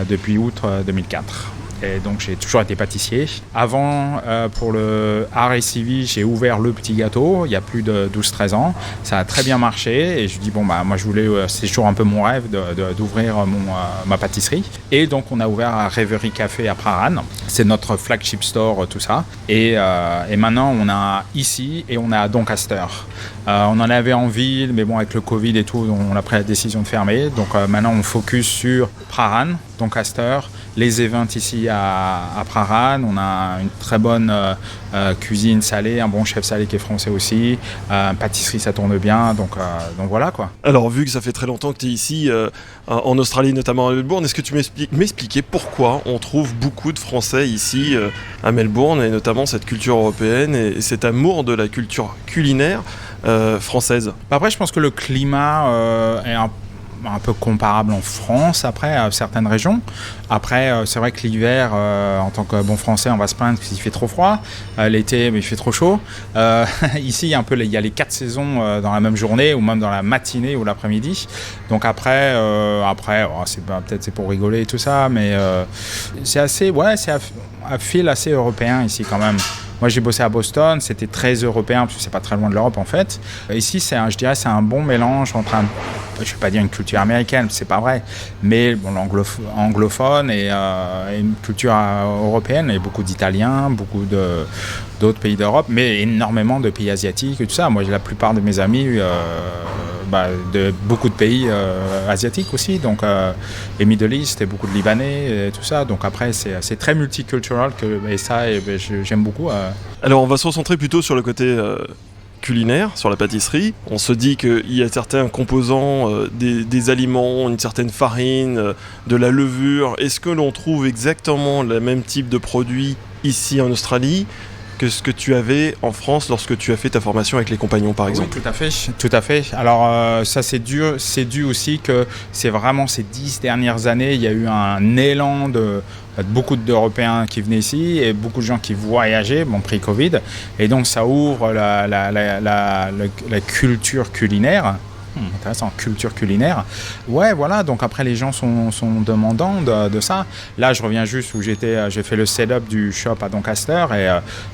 depuis août 2004. Et donc j'ai toujours été pâtissier. Avant, pour le RACV, j'ai ouvert le petit gâteau il y a plus de 12-13 ans. Ça a très bien marché et je dis bon bah moi je voulais, c'est toujours un peu mon rêve d'ouvrir ma pâtisserie. Et donc on a ouvert un Reverie Café à Prahran. C'est notre flagship store, tout ça. Et maintenant on a ici et on a à Doncaster. On en avait en ville, mais bon avec le Covid et tout, on a pris la décision de fermer. Donc maintenant on focus sur Prahran, Doncaster les events ici à Praran. On a une très bonne cuisine salée, un bon chef salé qui est français aussi. Pâtisserie, ça tourne bien. Donc voilà quoi. Alors, vu que ça fait très longtemps que tu es ici, en Australie, notamment à Melbourne, est-ce que tu m'expliquer pourquoi on trouve beaucoup de Français ici à Melbourne, et notamment cette culture européenne et cet amour de la culture culinaire française? Après, je pense que le climat est un peu comparable en France, après, à certaines régions. Après, c'est vrai que l'hiver, en tant que bon français, on va se plaindre qu'il fait trop froid. L'été, il fait trop chaud. Ici, il y a les 4 saisons dans la même journée, ou même dans la matinée ou l'après-midi. Donc après peut-être c'est pour rigoler et tout ça, mais c'est assez, c'est un fil assez européen ici quand même. Moi, j'ai bossé à Boston, c'était très européen, parce que c'est pas très loin de l'Europe en fait. Ici, je dirais, c'est un bon mélange entre je vais pas dire une culture américaine, c'est pas vrai, mais bon, anglophone et une culture européenne, et beaucoup d'Italiens, beaucoup d'autres pays d'Europe, mais énormément de pays asiatiques et tout ça. Moi, j'ai la plupart de mes amis de beaucoup de pays asiatiques aussi, donc et Middle East, et beaucoup de Libanais et tout ça. Donc après, c'est très multiculturel j'aime beaucoup. Alors, on va se recentrer plutôt sur le côté culinaire, sur la pâtisserie. On se dit qu'il y a certains composants des aliments, une certaine farine, de la levure. Est-ce que l'on trouve exactement le même type de produit ici en Australie que ce que tu avais en France lorsque tu as fait ta formation avec les compagnons, par exemple? Oui, tout à fait. Alors ça, c'est dû aussi que c'est vraiment ces 10 dernières années, il y a eu un élan de beaucoup d'Européens qui venaient ici et beaucoup de gens qui voyageaient, pré-Covid, et donc ça ouvre la culture culinaire. Intéressant, culture culinaire. Ouais, voilà, donc après les gens sont demandants de ça. Là, je reviens juste où j'ai fait le setup du shop à Doncaster, et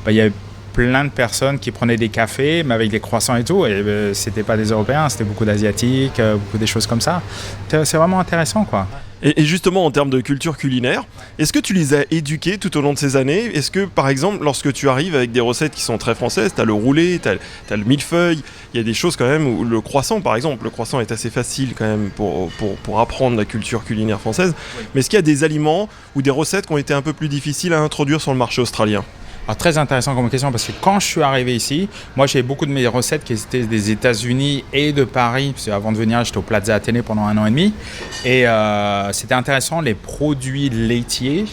il y avait plein de personnes qui prenaient des cafés, mais avec des croissants et tout, et c'était pas des Européens, c'était beaucoup d'Asiatiques, beaucoup des choses comme ça. C'est vraiment intéressant, quoi. Et justement, en termes de culture culinaire, est-ce que tu les as éduqués tout au long de ces années? Est-ce que, par exemple, lorsque tu arrives avec des recettes qui sont très françaises, tu as le roulé, tu as le millefeuille, il y a des choses quand même où le croissant, par exemple, le croissant est assez facile quand même pour apprendre la culture culinaire française. Oui. Mais est-ce qu'il y a des aliments ou des recettes qui ont été un peu plus difficiles à introduire sur le marché australien? Alors, très intéressant comme question, parce que quand je suis arrivé ici, moi j'ai beaucoup de mes recettes qui étaient des États-Unis et de Paris, parce qu'avant de venir j'étais au Plaza Athénée pendant 1 an et demi, et c'était intéressant, les produits laitiers,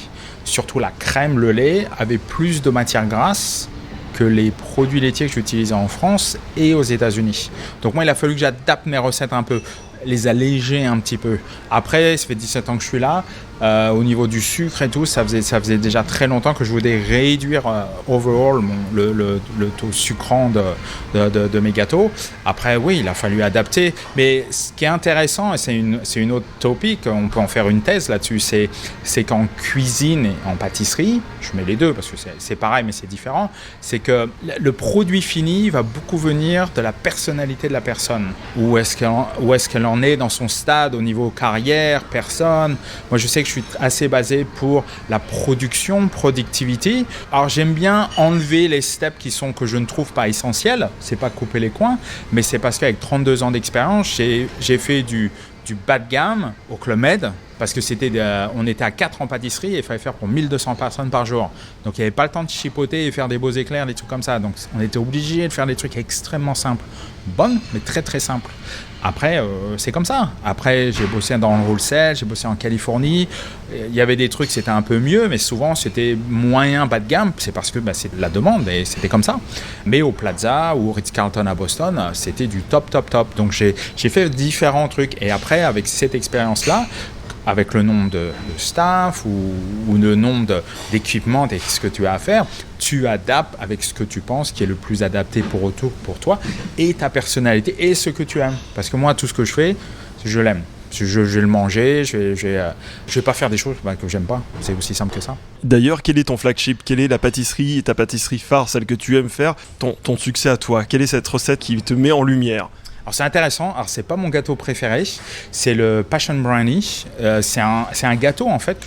surtout la crème, le lait, avaient plus de matière grasse que les produits laitiers que j'utilisais en France et aux États-Unis. Donc moi, il a fallu que j'adapte mes recettes un peu, les alléger un petit peu. Après, ça fait 17 ans que je suis là. Au niveau du sucre et tout, ça faisait déjà très longtemps que je voulais réduire overall le taux sucrant de mes gâteaux. Après, oui, il a fallu adapter. Mais ce qui est intéressant, et c'est une autre topic, on peut en faire une thèse là-dessus, c'est qu'en cuisine et en pâtisserie, je mets les deux parce que c'est pareil mais c'est différent, c'est que le produit fini va beaucoup venir de la personnalité de la personne. Où est-ce qu'elle en est dans son stade au niveau carrière, personne. Moi, je sais que je suis assez basé pour la productivité. Alors, j'aime bien enlever les steps que je ne trouve pas essentiels. C'est pas couper les coins, mais c'est parce qu'avec 32 ans d'expérience, j'ai fait du bas de gamme au Club Med, parce que on était à 4 en pâtisserie et il fallait faire pour 1200 personnes par jour. Donc il n'y avait pas le temps de chipoter et faire des beaux éclairs, des trucs comme ça. Donc on était obligé de faire des trucs extrêmement simples. Bonnes, mais très très simples. Après, c'est comme ça. Après, j'ai bossé dans le wholesale, j'ai bossé en Californie. Il y avait des trucs, c'était un peu mieux, mais souvent c'était moyen, bas de gamme. C'est parce que c'est de la demande et c'était comme ça. Mais au Plaza ou au Ritz-Carlton à Boston, c'était du top. Donc j'ai fait différents trucs. Et après, avec cette expérience-là, avec le nombre de staff ou le nombre d'équipements et ce que tu as à faire, tu adaptes avec ce que tu penses qui est le plus adapté pour toi et ta personnalité et ce que tu aimes. Parce que moi, tout ce que je fais, je l'aime. Je vais le manger, je vais pas faire des choses que j'aime pas. C'est aussi simple que ça. D'ailleurs, quel est ton flagship? Quelle est ta pâtisserie phare, celle que tu aimes faire, ton succès à toi? Quelle est cette recette qui te met en lumière? Alors c'est intéressant, alors c'est pas mon gâteau préféré, c'est le Passion Brownie. C'est un gâteau en fait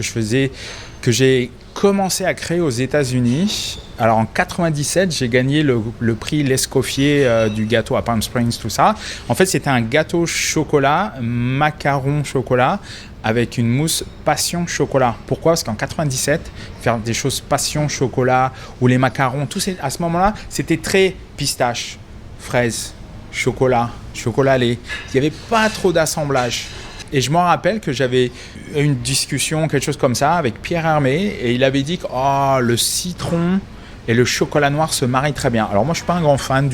que j'ai commencé à créer aux États-Unis. Alors en 97, j'ai gagné le prix L'Escoffier du gâteau à Palm Springs, tout ça. En fait, c'était un gâteau chocolat, macaron chocolat, avec une mousse passion chocolat. Pourquoi ? Parce qu'en 97, faire des choses passion chocolat ou les macarons, à ce moment-là, c'était très pistache, fraise, chocolat, chocolat lait. Il n'y avait pas trop d'assemblage. Et je me rappelle que j'avais une discussion, quelque chose comme ça, avec Pierre Hermé, et il avait dit que le citron et le chocolat noir se marient très bien. Alors moi, je ne suis pas un grand fan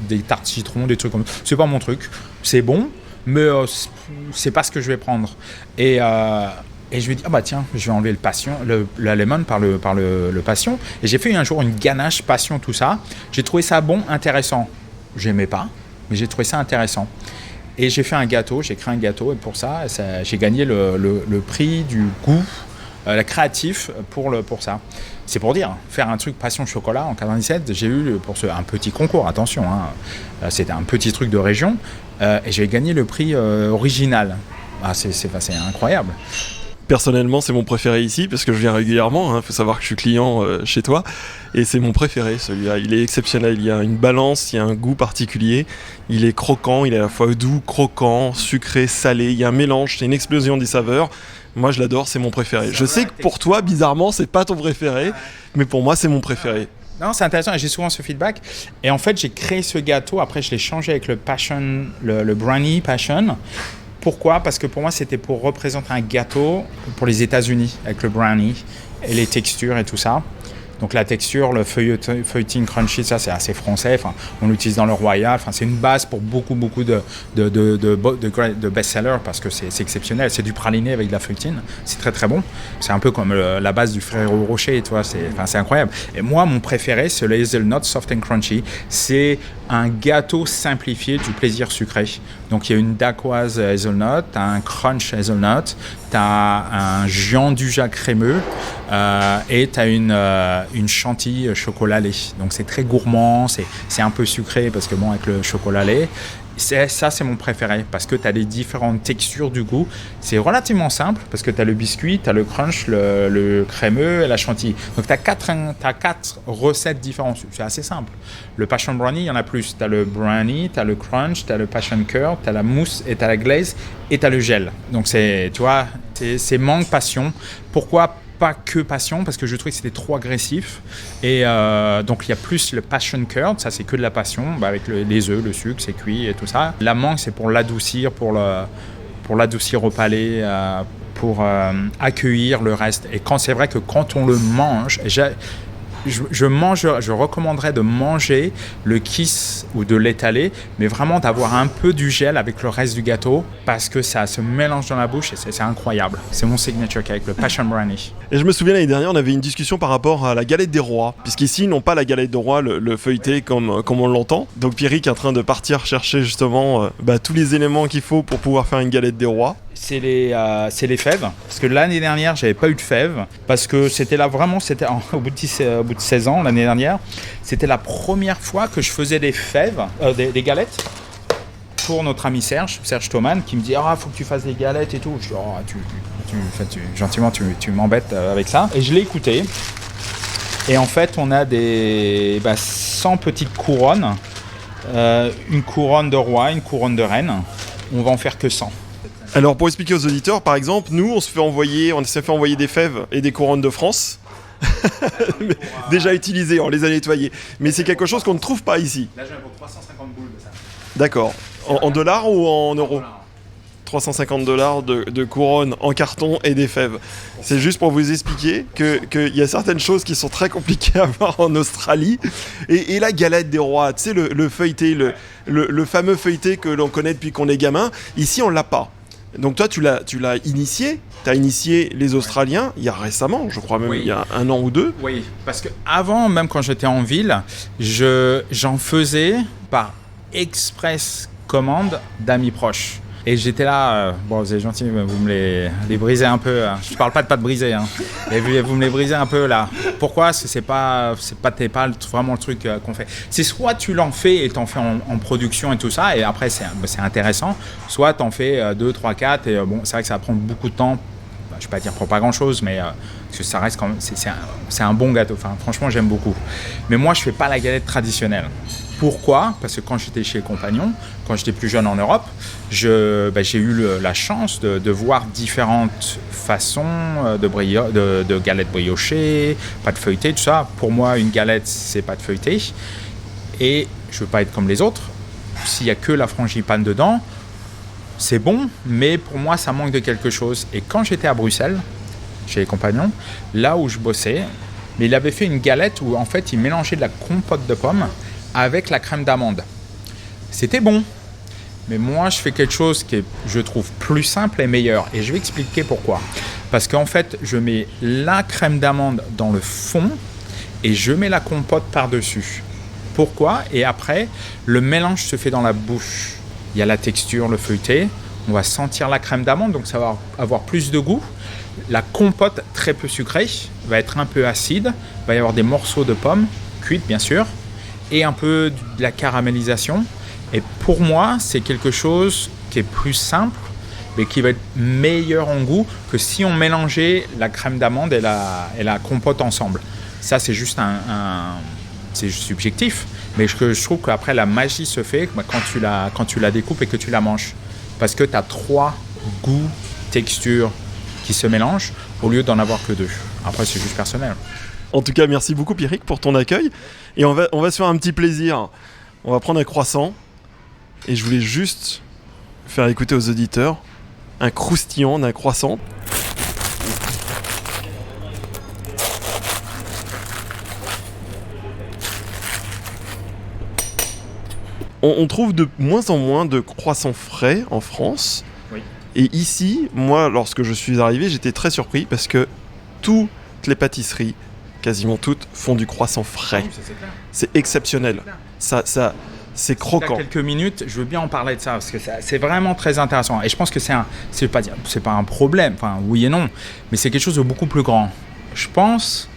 des tartes citron, des trucs comme ça. C'est pas mon truc. C'est bon, mais c'est pas ce que je vais prendre. Et je lui ai dit, tiens, je vais enlever le passion, la lemon par le passion. Et j'ai fait un jour une ganache passion, tout ça. J'ai trouvé ça bon, intéressant. J'aimais pas, mais j'ai trouvé ça intéressant. Et j'ai fait un gâteau, j'ai créé un gâteau, et pour ça j'ai gagné le prix du goût, la créatif pour ça. C'est pour dire, faire un truc passion chocolat en 97, j'ai eu un petit concours, attention, c'était un petit truc de région, et j'ai gagné le prix original. C'est incroyable. Personnellement, c'est mon préféré ici parce que je viens régulièrement. Faut savoir que je suis client chez toi et c'est mon préféré celui-là. Il est exceptionnel. Il y a une balance, il y a un goût particulier. Il est croquant, il est à la fois doux, croquant, sucré, salé. Il y a un mélange, c'est une explosion des saveurs. Moi, je l'adore, c'est mon préféré. Je sais que pour toi, bizarrement, c'est pas ton préféré, mais pour moi, c'est mon préféré. Non, c'est intéressant et j'ai souvent ce feedback. Et en fait, j'ai créé ce gâteau. Après, je l'ai changé avec le passion, le brownie passion. Pourquoi ? Parce que pour moi, c'était pour représenter un gâteau pour les États-Unis avec le brownie et les textures et tout ça. Donc la texture, le feuilleting crunchy, ça c'est assez français. Enfin, on l'utilise dans le Royal. Enfin, c'est une base pour beaucoup de best-sellers parce que c'est exceptionnel. C'est du praliné avec de la feuilletine. C'est très très bon. C'est un peu comme la base du Ferrero Rocher. C'est incroyable. Et moi, mon préféré, c'est le hazelnut soft and crunchy. C'est un gâteau simplifié du plaisir sucré. Donc il y a une dacquoise hazelnut, tu as un crunch hazelnut, tu as un gianduja crémeux et tu as une chantilly chocolat lait. Donc c'est très gourmand, c'est un peu sucré parce que avec le chocolat lait. Ça, c'est mon préféré parce que tu as les différentes textures du goût. C'est relativement simple parce que tu as le biscuit, tu as le crunch, le crémeux et la chantilly. Donc tu as quatre recettes différentes. C'est assez simple. Le passion brownie, il y en a plus. Tu as le brownie, tu as le crunch, tu as le passion curd, tu as la mousse et tu as la glaze et tu as le gel. Donc c'est mangue passion. Pourquoi pas que passion, parce que je trouvais que c'était trop agressif. Et donc il y a plus le passion curd, ça c'est que de la passion, avec les œufs, le sucre, c'est cuit et tout ça. La mangue, c'est pour l'adoucir, pour l'adoucir au palais, pour accueillir le reste. Et c'est vrai que quand on le mange, je recommanderais de manger le kiss ou de l'étaler, mais vraiment d'avoir un peu du gel avec le reste du gâteau parce que ça se mélange dans la bouche et c'est incroyable. C'est mon signature cake, le passion brownie. Et je me souviens l'année dernière, on avait une discussion par rapport à la galette des rois, puisqu'ici ils n'ont pas la galette des rois, le feuilleté comme on l'entend. Donc Pierrick est en train de partir chercher justement tous les éléments qu'il faut pour pouvoir faire une galette des rois. C'est les fèves, parce que l'année dernière, j'avais pas eu de fèves, parce que c'était au bout de 16 ans, l'année dernière, c'était la première fois que je faisais des fèves, des galettes, pour notre ami Serge Thoman, qui me dit « faut que tu fasses des galettes et tout ». Je dis « gentiment, tu m'embêtes avec ça ». Et je l'ai écouté, et en fait, on a 100 petites couronnes, une couronne de roi, une couronne de reine, on va en faire que 100. Alors pour expliquer aux auditeurs, par exemple, nous on s'est fait envoyer des fèves et des couronnes de France, déjà utilisées, on les a nettoyées, mais c'est quelque chose qu'on ne trouve pas ici. Là j'ai pour 350 boules de ça. D'accord, en dollars ou en euros ? $350 de couronnes en carton et des fèves. C'est juste pour vous expliquer qu'il y a certaines choses qui sont très compliquées à voir en Australie. Et la galette des rois, tu sais, le feuilleté, le fameux feuilleté que l'on connaît depuis qu'on est gamin, ici on l'a pas. Donc toi, tu l'as initié, tu as initié les Australiens il y a récemment, je crois même, il y a 1 an ou 2. Oui, parce qu'avant, même quand j'étais en ville, j'en faisais par express commande d'amis proches. Et j'étais là, vous êtes gentil, vous me les brisez un peu. Je parle pas de briser, hein. Et vous me les brisez un peu là. Pourquoi ? C'est pas vraiment le truc qu'on fait. C'est soit tu l'en fais et t'en fais en production et tout ça, et après c'est intéressant. Soit t'en fais 2, 3, 4, et c'est vrai que ça va prendre beaucoup de temps je ne vais pas dire pour pas grand-chose, mais parce que ça reste quand même, c'est un bon gâteau. Enfin, franchement, j'aime beaucoup. Mais moi, je ne fais pas la galette traditionnelle. Pourquoi ? Parce que quand j'étais chez les Compagnons, quand j'étais plus jeune en Europe, j'ai eu la chance de voir différentes façons de galettes briochées, pâte feuilletée, tout ça. Pour moi, une galette, c'est pâte feuilletée. Et je ne veux pas être comme les autres. S'il n'y a que la frangipane dedans, c'est bon, mais pour moi, ça manque de quelque chose. Et quand j'étais à Bruxelles, chez les Compagnons, là où je bossais, mais il avait fait une galette où en fait, il mélangeait de la compote de pommes avec la crème d'amande. C'était bon, mais moi, je fais quelque chose qui est, je trouve, plus simple et meilleur. Et je vais expliquer pourquoi. Parce qu'en fait, je mets la crème d'amande dans le fond et je mets la compote par-dessus. Pourquoi ? Et après, le mélange se fait dans la bouche. Il y a la texture, le feuilleté. On va sentir la crème d'amande, donc ça va avoir plus de goût. La compote, très peu sucrée, va être un peu acide. Il va y avoir des morceaux de pommes, cuites bien sûr, et un peu de la caramélisation. Et pour moi, c'est quelque chose qui est plus simple, mais qui va être meilleur en goût que si on mélangeait la crème d'amande et la compote ensemble. Ça, c'est juste c'est subjectif, mais je trouve qu'après, la magie se fait quand tu la découpes et que tu la manges. Parce que tu as 3 goûts, textures qui se mélangent, au lieu d'en avoir que 2. Après, c'est juste personnel. En tout cas, merci beaucoup Pierrick pour ton accueil. Et on va se faire un petit plaisir. On va prendre un croissant. Et je voulais juste faire écouter aux auditeurs un croustillant d'un croissant. On trouve de moins en moins de croissants frais en France. Oui. Et ici, moi, lorsque je suis arrivé, j'étais très surpris parce que toutes les pâtisseries, quasiment toutes, font du croissant frais. Oui, ça, c'est clair. C'est exceptionnel. Ça, c'est croquant. Dans quelques minutes, je veux bien en parler de ça parce que c'est vraiment très intéressant. Et je pense que c'est pas un problème, enfin oui et non, mais c'est quelque chose de beaucoup plus grand. Je pense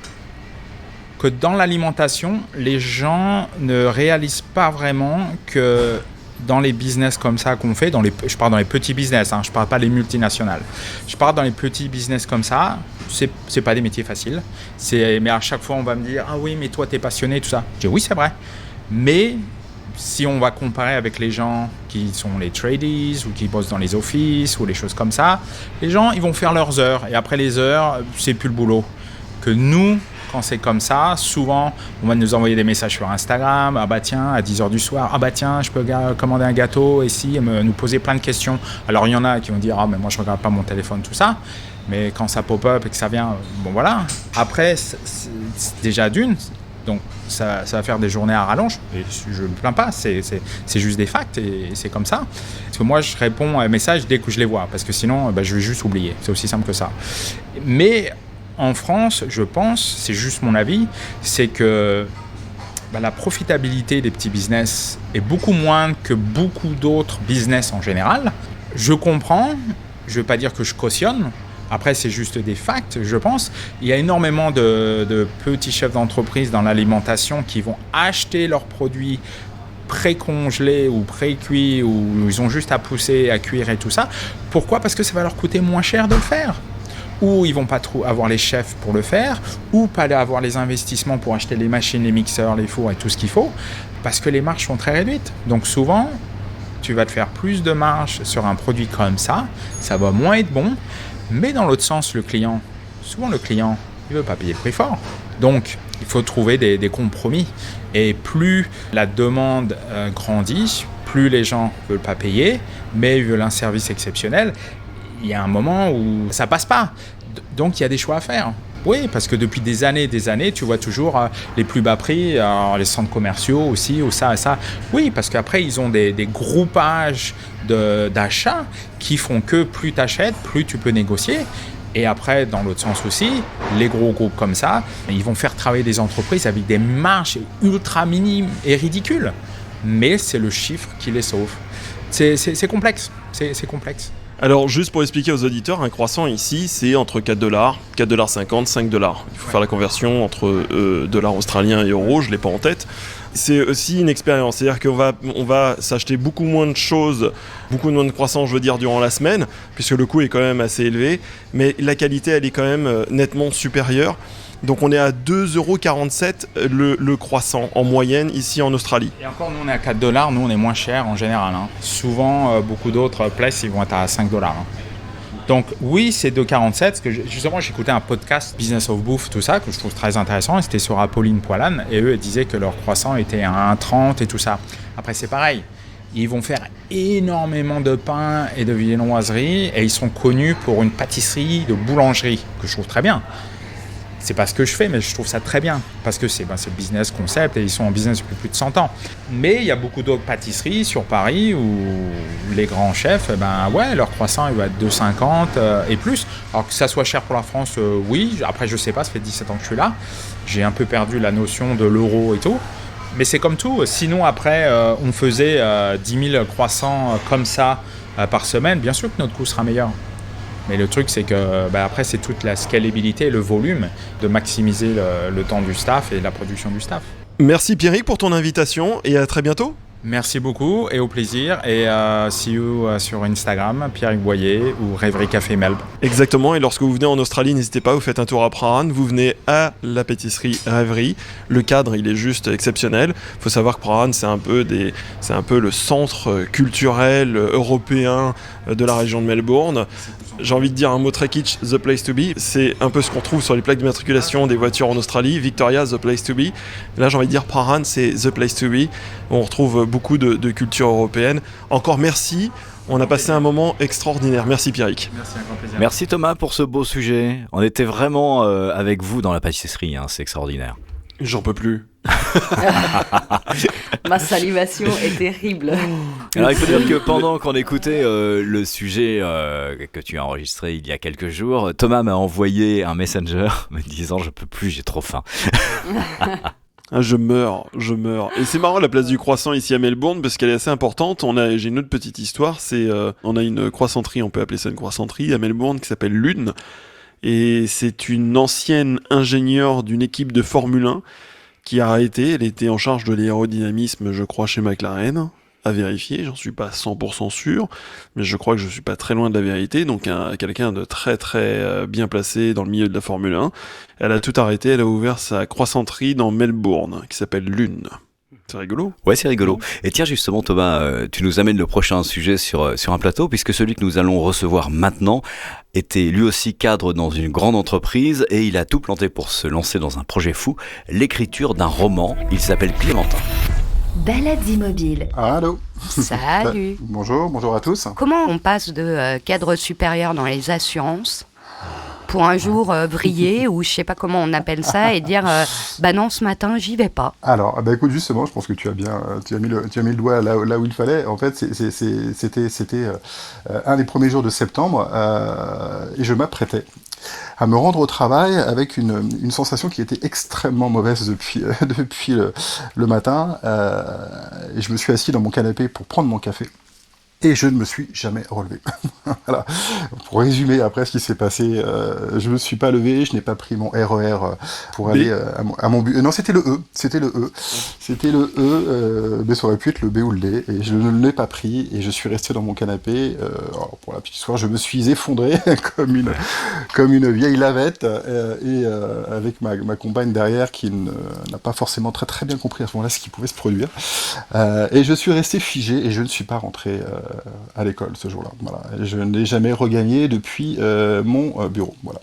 que dans l'alimentation, les gens ne réalisent pas vraiment que dans les business comme ça qu'on fait, je parle dans les petits business, je parle pas des multinationales, je parle dans les petits business comme ça, c'est pas des métiers faciles. Mais à chaque fois, on va me dire « Ah oui, mais toi, t'es passionné, tout ça. » Je dis « Oui, c'est vrai. » Mais si on va comparer avec les gens qui sont les tradies ou qui bossent dans les offices ou les choses comme ça, les gens, ils vont faire leurs heures. Et après les heures, c'est plus le boulot. Que nous, quand c'est comme ça, souvent, on va nous envoyer des messages sur Instagram. « Ah bah tiens, à 10h du soir, ah bah tiens, je peux commander un gâteau. » Et si, nous poser plein de questions. Alors, il y en a qui vont dire « Ah, mais moi, je regarde pas mon téléphone, tout ça. » Mais quand ça pop-up et que ça vient, bon voilà. Après, c'est déjà d'une. Donc, ça va faire des journées à rallonge. Et je ne me plains pas, c'est juste des facts et c'est comme ça. Parce que moi, je réponds à un message dès que je les vois. Parce que sinon, je vais juste oublier. C'est aussi simple que ça. Mais en France, je pense, c'est juste mon avis, c'est que la profitabilité des petits business est beaucoup moindre que beaucoup d'autres business en général. Je comprends, je ne veux pas dire que je cautionne. Après, c'est juste des facts, je pense. Il y a énormément de petits chefs d'entreprise dans l'alimentation qui vont acheter leurs produits pré-congelés ou pré-cuits ou ils ont juste à pousser, à cuire et tout ça. Pourquoi ? Parce que ça va leur coûter moins cher de le faire. Ou ils vont pas avoir les chefs pour le faire, ou pas avoir les investissements pour acheter les machines, les mixeurs, les fours et tout ce qu'il faut, parce que les marges sont très réduites. Donc souvent, tu vas te faire plus de marge sur un produit comme ça va moins être bon. Mais dans l'autre sens, souvent le client, il ne veut pas payer le prix fort. Donc, il faut trouver des compromis. Et plus la demande grandit, plus les gens ne veulent pas payer, mais ils veulent un service exceptionnel. Il y a un moment où ça ne passe pas. Donc, il y a des choix à faire. Oui, parce que depuis des années, tu vois toujours les plus bas prix, les centres commerciaux aussi, ou ça et ça. Oui, parce qu'après, ils ont des groupages d'achats qui font que plus tu achètes, plus tu peux négocier. Et après, dans l'autre sens aussi, les gros groupes comme ça, ils vont faire travailler des entreprises avec des marges ultra minimes et ridicules. Mais c'est le chiffre qui les sauve. C'est complexe. C'est complexe. Alors, juste pour expliquer aux auditeurs, un croissant ici, c'est entre $4, $4,50, $5. Il faut faire la conversion entre dollars australiens et euros, je ne l'ai pas en tête. C'est aussi une expérience, c'est-à-dire qu'on va s'acheter beaucoup moins de choses, beaucoup moins de croissants, je veux dire, durant la semaine, puisque le coût est quand même assez élevé, mais la qualité, elle est quand même nettement supérieure. Donc on est à 2,47 € le croissant en moyenne ici en Australie. Et encore, nous on est à 4$, nous on est moins cher en général. Souvent, beaucoup d'autres places, ils vont être à 5$. Donc oui, c'est 2,47, parce que justement j'écoutais un podcast Business of Bouffe, tout ça, que je trouve très intéressant, et c'était sur Apolline Poilane, et eux ils disaient que leur croissant était à 1,30 et tout ça. Après c'est pareil, ils vont faire énormément de pain et de viennoiserie, et ils sont connus pour une pâtisserie de boulangerie, que je trouve très bien. C'est pas ce que je fais, mais je trouve ça très bien, parce que c'est le business concept, et ils sont en business depuis plus de 100 ans. Mais il y a beaucoup d'autres pâtisseries sur Paris où les grands chefs, leur croissant il va être 2,50 et plus. Alors que ça soit cher pour la France, oui. Après, je sais pas, ça fait 17 ans que je suis là. J'ai un peu perdu la notion de l'euro et tout. Mais c'est comme tout. Sinon, après, on faisait 10 000 croissants comme ça par semaine. Bien sûr que notre coût sera meilleur. Mais le truc, c'est que après, c'est toute la scalabilité et le volume de maximiser le temps du staff et la production du staff. Merci Pierrick pour ton invitation et à très bientôt. Merci beaucoup et au plaisir. Et see you sur Instagram, Pierrick Boyer ou Rêverie Café Melbourne. Exactement, et lorsque vous venez en Australie, n'hésitez pas, vous faites un tour à Prahran, vous venez à la pâtisserie Rêverie. Le cadre, il est juste exceptionnel. Il faut savoir que Prahran, c'est un peu le centre culturel européen de la région de Melbourne. J'ai envie de dire un mot très kitsch, the place to be. C'est un peu ce qu'on trouve sur les plaques d'immatriculation des voitures en Australie. Victoria, the place to be. Et là, j'ai envie de dire Prahran, c'est the place to be. On retrouve beaucoup de culture européenne. Encore merci. On a passé un moment extraordinaire. Merci Pierrick. Merci, un grand plaisir. Merci Thomas pour ce beau sujet. On était vraiment avec vous dans la pâtisserie, c'est extraordinaire. J'en peux plus. Ma salivation est terrible. Alors il faut dire que pendant qu'on écoutait le sujet que tu as enregistré il y a quelques jours, Thomas m'a envoyé un messenger me disant je peux plus, j'ai trop faim. Je meurs. Et c'est marrant la place du croissant ici à Melbourne parce qu'elle est assez importante. J'ai une autre petite histoire, on a une croissanterie, on peut appeler ça une croissanterie à Melbourne qui s'appelle Lune. Et c'est une ancienne ingénieure d'une équipe de Formule 1 qui a arrêté. Elle était en charge de l'aérodynamisme, je crois, chez McLaren. À vérifier, j'en suis pas 100% sûr, mais je crois que je suis pas très loin de la vérité. Donc quelqu'un de très très bien placé dans le milieu de la Formule 1. Elle a tout arrêté, elle a ouvert sa croissanterie dans Melbourne, qui s'appelle Lune. C'est rigolo. Ouais, c'est rigolo. Et tiens, justement, Thomas, tu nous amènes le prochain sujet sur un plateau, puisque celui que nous allons recevoir maintenant était lui aussi cadre dans une grande entreprise et il a tout planté pour se lancer dans un projet fou, l'écriture d'un roman. Il s'appelle Clémentin. Balades immobiles. Allô. Salut. Bonjour à tous. Comment on passe de cadre supérieur dans les assurances pour un jour briller, ou je sais pas comment on appelle ça, et dire non, ce matin j'y vais pas. Alors écoute, justement, je pense que tu as mis le doigt là où il fallait. En fait, c'était un des premiers jours de septembre et je m'apprêtais à me rendre au travail avec une sensation qui était extrêmement mauvaise depuis le matin. Et je me suis assis dans mon canapé pour prendre mon café. Et je ne me suis jamais relevé. Voilà. Pour résumer après ce qui s'est passé, je me suis pas levé, je n'ai pas pris mon RER pour aller à mon but. Non, c'était le E. Mais ça aurait pu être le B ou le D. Et je ne l'ai pas pris et je suis resté dans mon canapé. Alors, pour la petite histoire, je me suis effondré comme une vieille lavette et avec ma compagne derrière qui n'a pas forcément très très bien compris à ce moment-là ce qui pouvait se produire. Et je suis resté figé et je ne suis pas rentré à l'école ce jour-là. Voilà. Et je n'ai jamais regagné depuis mon bureau. Voilà.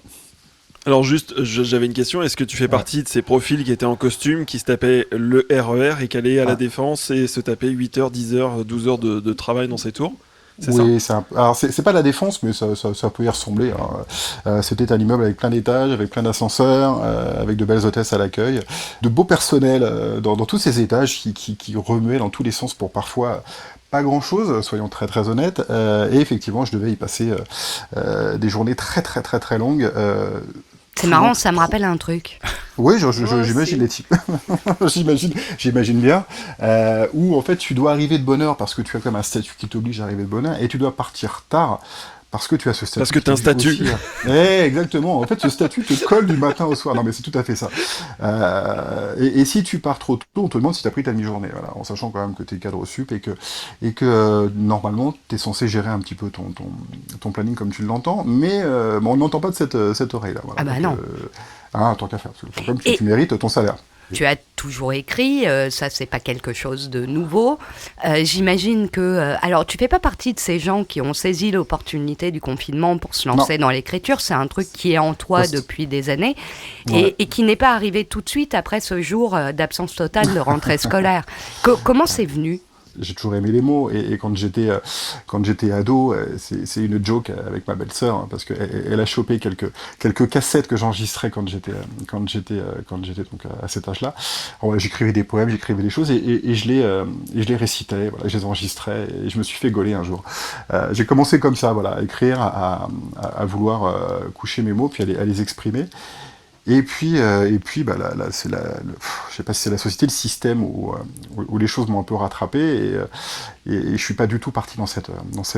Alors juste, j'avais une question. Est-ce que tu fais partie de ces profils qui étaient en costume, qui se tapaient le RER et qui allaient à la Défense et se tapaient 8 heures, 10 heures, 12 heures de travail dans ces tours ? Oui, alors c'est pas la Défense, mais ça peut y ressembler. Hein. C'était un immeuble avec plein d'étages, avec plein d'ascenseurs, avec de belles hôtesses à l'accueil, de beaux personnels dans tous ces étages qui remuaient dans tous les sens pour parfois pas grand-chose, soyons très très honnêtes, et effectivement je devais y passer des journées très très très très longues. C'est marrant, ça me rappelle un truc. Oui, j'imagine les types. j'imagine bien. Où en fait tu dois arriver de bonne heure parce que tu as comme un statut qui t'oblige à arriver de bonne heure et tu dois partir tard Parce que tu as ce statut. Parce que tu as un statut. Exactement. En fait, ce statut te colle du matin au soir. Non, mais c'est tout à fait ça. Et si tu pars trop tôt, on te demande si tu as pris ta demi-journée. Voilà, en sachant quand même que tu es cadre sup et que normalement, tu es censé gérer un petit peu ton planning comme tu l'entends. Mais on n'entend pas de cette oreille-là. Voilà. Ah bah non. Tant qu'à faire. Comme tu mérites ton salaire. Tu as toujours écrit, ça c'est pas quelque chose de nouveau. J'imagine que... alors tu fais pas partie de ces gens qui ont saisi l'opportunité du confinement pour se lancer dans l'écriture, c'est un truc qui est en toi depuis des années et qui n'est pas arrivé tout de suite après ce jour d'absence totale de rentrée scolaire. Comment c'est venu ? J'ai toujours aimé les mots et quand j'étais ado, c'est une joke avec ma belle-sœur hein, parce qu'elle a chopé quelques cassettes que j'enregistrais quand j'étais donc à cet âge-là. Alors, j'écrivais des poèmes, j'écrivais des choses et je les récitais, voilà, je les enregistrais et je me suis fait gauler un jour. J'ai commencé comme ça, voilà, à écrire, à vouloir coucher mes mots puis à les exprimer. Et puis, c'est je sais pas si c'est la société, le système où les choses m'ont un peu rattrapé et je suis pas du tout parti dans cette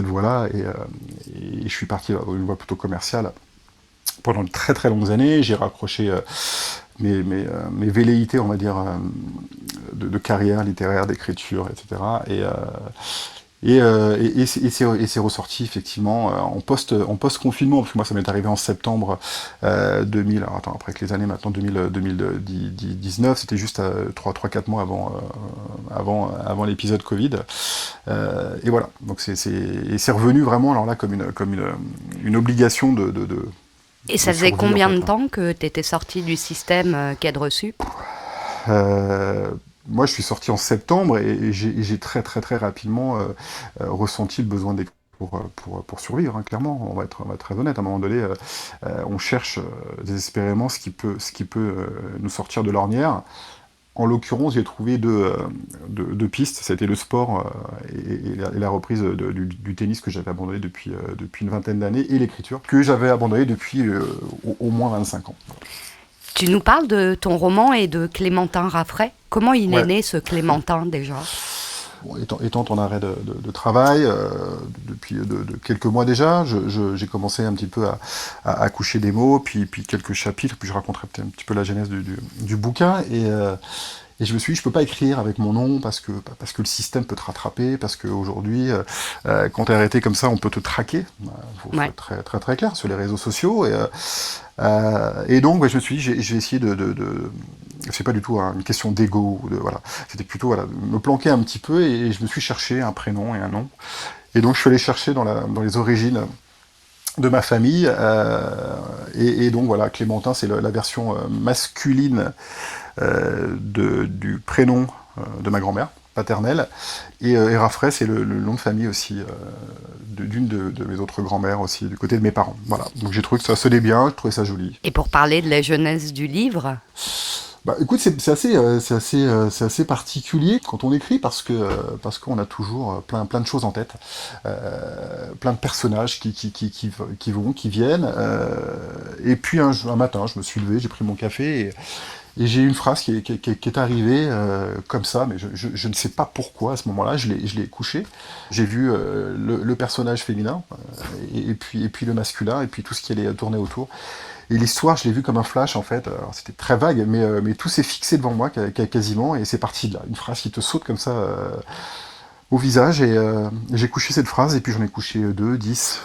voie-là et je suis parti dans une voie plutôt commerciale pendant de très très longues années. J'ai raccroché mes velléités, on va dire, de carrière littéraire, d'écriture, etc. Et c'est ressorti effectivement en post-confinement, parce que moi ça m'est arrivé en septembre 2000, alors attends, après que les années maintenant 2019, c'était juste 3-4 mois avant l'épisode Covid. Et voilà, donc c'est revenu vraiment alors là comme une obligation de Et ça faisait combien de temps que tu étais sorti du système cadre sup ? Moi, je suis sorti en septembre et j'ai très très très rapidement ressenti le besoin d'écrire pour survivre, hein, clairement. On va être très honnête. À un moment donné, on cherche désespérément ce qui peut nous sortir de l'ornière. En l'occurrence, j'ai trouvé deux pistes. Ça a été le sport et la reprise du tennis que j'avais abandonné depuis une vingtaine d'années et l'écriture que j'avais abandonné depuis au moins 25 ans. Tu nous parles de ton roman et de Clémentin Raffray. Comment il est né, ce Clémentin, déjà ? Étant en arrêt de travail, depuis quelques mois déjà, j'ai commencé un petit peu à coucher des mots, puis quelques chapitres, puis je raconterai peut-être un petit peu la genèse du bouquin, et je me suis dit, je peux pas écrire avec mon nom parce que le système peut te rattraper, parce qu'aujourd'hui, quand t'es arrêté comme ça, on peut te traquer. Faut être très, très, très clair sur les réseaux sociaux. Et donc, je me suis dit, je vais essayer c'est pas du tout une question d'ego, voilà. C'était plutôt me planquer un petit peu et je me suis cherché un prénom et un nom. Et donc, je suis allé chercher dans les origines de ma famille. Et donc, voilà, Clémentin, c'est la version masculine du prénom de ma grand-mère paternelle, et Raffray, c'est le nom de famille aussi d'une de mes autres grand-mères aussi, du côté de mes parents. Voilà, donc j'ai trouvé que ça sonnait bien, je trouvais ça joli. Et pour parler de la jeunesse du livre, écoute, c'est assez particulier quand on écrit parce qu'on a toujours plein de choses en tête, plein de personnages qui vont, qui viennent. Et puis un matin, je me suis levé, j'ai pris mon café et j'ai une phrase qui est arrivée comme ça, mais je ne sais pas pourquoi à ce moment-là, je l'ai couché. J'ai vu le personnage féminin et puis le masculin et puis tout ce qui allait tourner autour. Et l'histoire, je l'ai vue comme un flash en fait. Alors, c'était très vague, mais tout s'est fixé devant moi quasiment et c'est parti de là. Une phrase qui te saute comme ça au visage et j'ai couché cette phrase et puis j'en ai couché 2, 10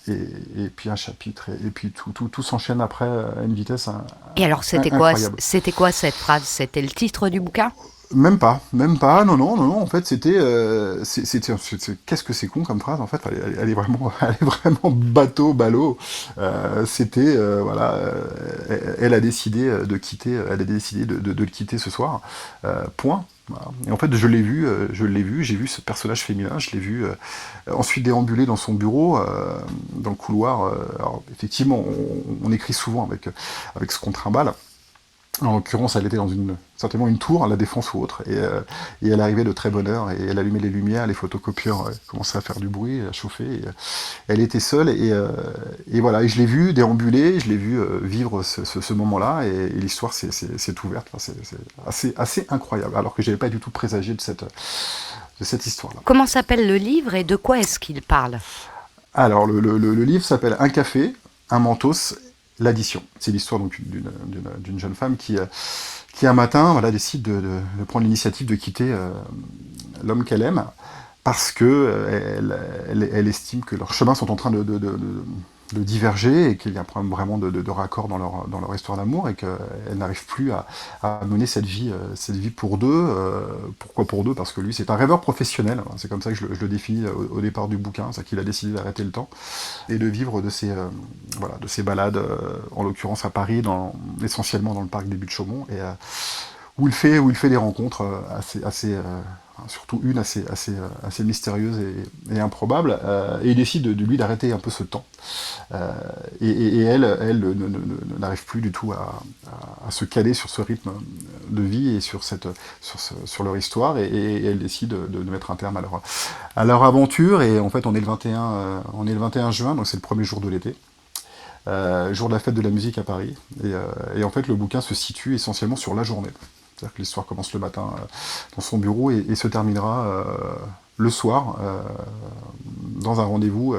et puis un chapitre et puis tout s'enchaîne après à une vitesse et alors c'était quoi cette phrase ? C'était le titre du bouquin ? Même pas, non, en fait c'était qu'est-ce que c'est con comme phrase en fait, elle est vraiment ballot, c'était voilà, elle a décidé de le quitter ce soir, point. Voilà. Et en fait je l'ai vu, j'ai vu ce personnage féminin, je l'ai vu ensuite déambuler dans son bureau, dans le couloir, alors effectivement on écrit souvent avec ce qu'on trimballe. En l'occurrence, elle était dans certainement une tour, la Défense ou autre, et elle arrivait de très bonne heure, et elle allumait les lumières, les photocopieurs commençaient à faire du bruit, à chauffer, et elle était seule, et voilà, et je l'ai vu déambuler, je l'ai vu vivre ce moment-là, et l'histoire s'est ouverte, enfin, c'est assez incroyable, alors que je n'avais pas du tout présagé de cette histoire-là. Comment s'appelle le livre, et de quoi est-ce qu'il parle ? Alors, le livre s'appelle Un café, un mentos, l'addition. C'est l'histoire donc d'une jeune femme qui un matin décide de prendre l'initiative de quitter l'homme qu'elle aime parce que elle estime que leurs chemins sont en train de diverger et qu'il y a un problème vraiment de raccord dans leur histoire d'amour et qu'elle n'arrive plus à mener cette vie pour deux. Pourquoi pour deux ? Parce que lui, c'est un rêveur professionnel. C'est comme ça que je le définis au départ du bouquin. C'est qu'il a décidé d'arrêter le temps et de vivre de ses balades, en l'occurrence à Paris, essentiellement dans le parc des Buttes-Chaumont, et où il fait des rencontres assez surtout une assez mystérieuse et improbable, et il décide lui d'arrêter un peu ce temps. Et elle n'arrive plus du tout à se caler sur ce rythme de vie et sur leur histoire, et elle décide de mettre un terme à leur aventure. Et en fait, on est le 21 juin, donc c'est le premier jour de l'été. Jour de la fête de la musique à Paris, et en fait le bouquin se situe essentiellement sur la journée. C'est-à-dire que l'histoire commence le matin dans son bureau et se terminera le soir dans un rendez-vous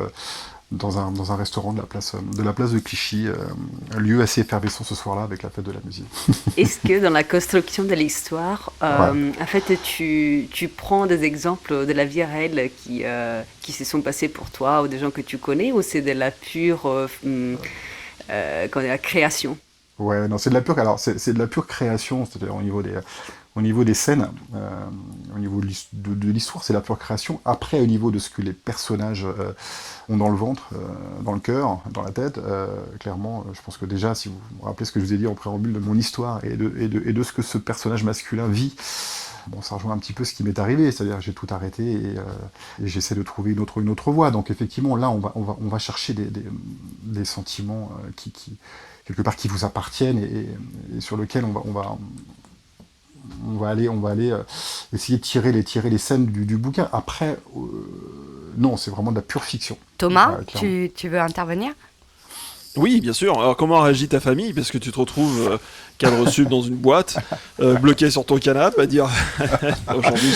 dans un restaurant de la place de Clichy, un lieu assez effervescent ce soir-là avec la fête de la musique. Est-ce que dans la construction de l'histoire, en fait, tu prends des exemples de la vie réelle qui se sont passés pour toi ou des gens que tu connais, ou c'est de la pure création? Ouais, non, c'est de la pure création, c'est-à-dire au niveau des scènes, au niveau de l'histoire, c'est la pure création. Après, au niveau de ce que les personnages ont dans le ventre, dans le cœur, dans la tête, clairement, je pense que déjà, si vous vous rappelez ce que je vous ai dit en préambule de mon histoire et de ce que ce personnage masculin vit, bon, ça rejoint un petit peu ce qui m'est arrivé, c'est-à-dire que j'ai tout arrêté et j'essaie de trouver une autre voie. Donc effectivement, là, on va chercher des sentiments qui quelque part qui vous appartiennent et sur lesquels on va aller essayer de tirer les scènes du bouquin. Après, non, c'est vraiment de la pure fiction. Thomas, tu veux intervenir ? Oui, bien sûr. Alors, comment réagit ta famille ? Parce que tu te retrouves cadre sub dans une boîte, bloqué sur ton canapé, à dire aujourd'hui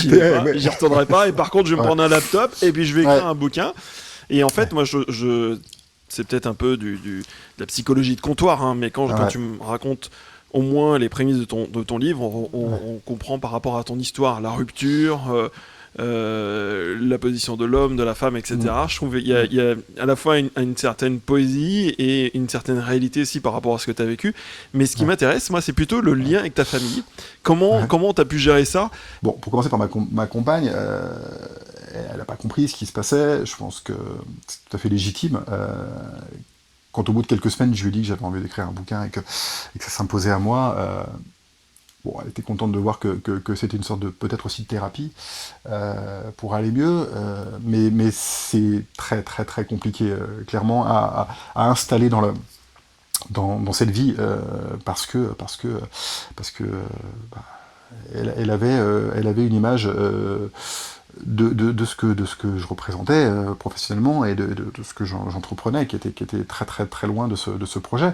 j'y retournerai pas, et par contre je vais me prendre un laptop et puis je vais écrire un bouquin. Et en fait, moi, c'est peut-être un peu de la psychologie de comptoir, hein, mais quand tu me racontes au moins les prémices de ton livre, on comprend par rapport à ton histoire, la rupture, la position de l'homme, de la femme, etc. Je trouve qu'il y a à la fois une certaine poésie et une certaine réalité aussi par rapport à ce que tu as vécu. Mais ce qui m'intéresse, moi, c'est plutôt le lien avec ta famille. Comment tu as pu gérer ça ? Bon, pour commencer par ma compagne, elle n'a pas compris ce qui se passait. Je pense que c'est tout à fait légitime. Quand au bout de quelques semaines, je lui ai dit que j'avais envie d'écrire un bouquin et que ça s'imposait à moi, elle était contente de voir que c'était une sorte de, peut-être aussi de thérapie pour aller mieux, mais c'est très très très compliqué, clairement, à installer dans cette vie, parce que elle avait une image de ce que je représentais professionnellement et de ce que j'entreprenais, qui était très très très loin de ce projet.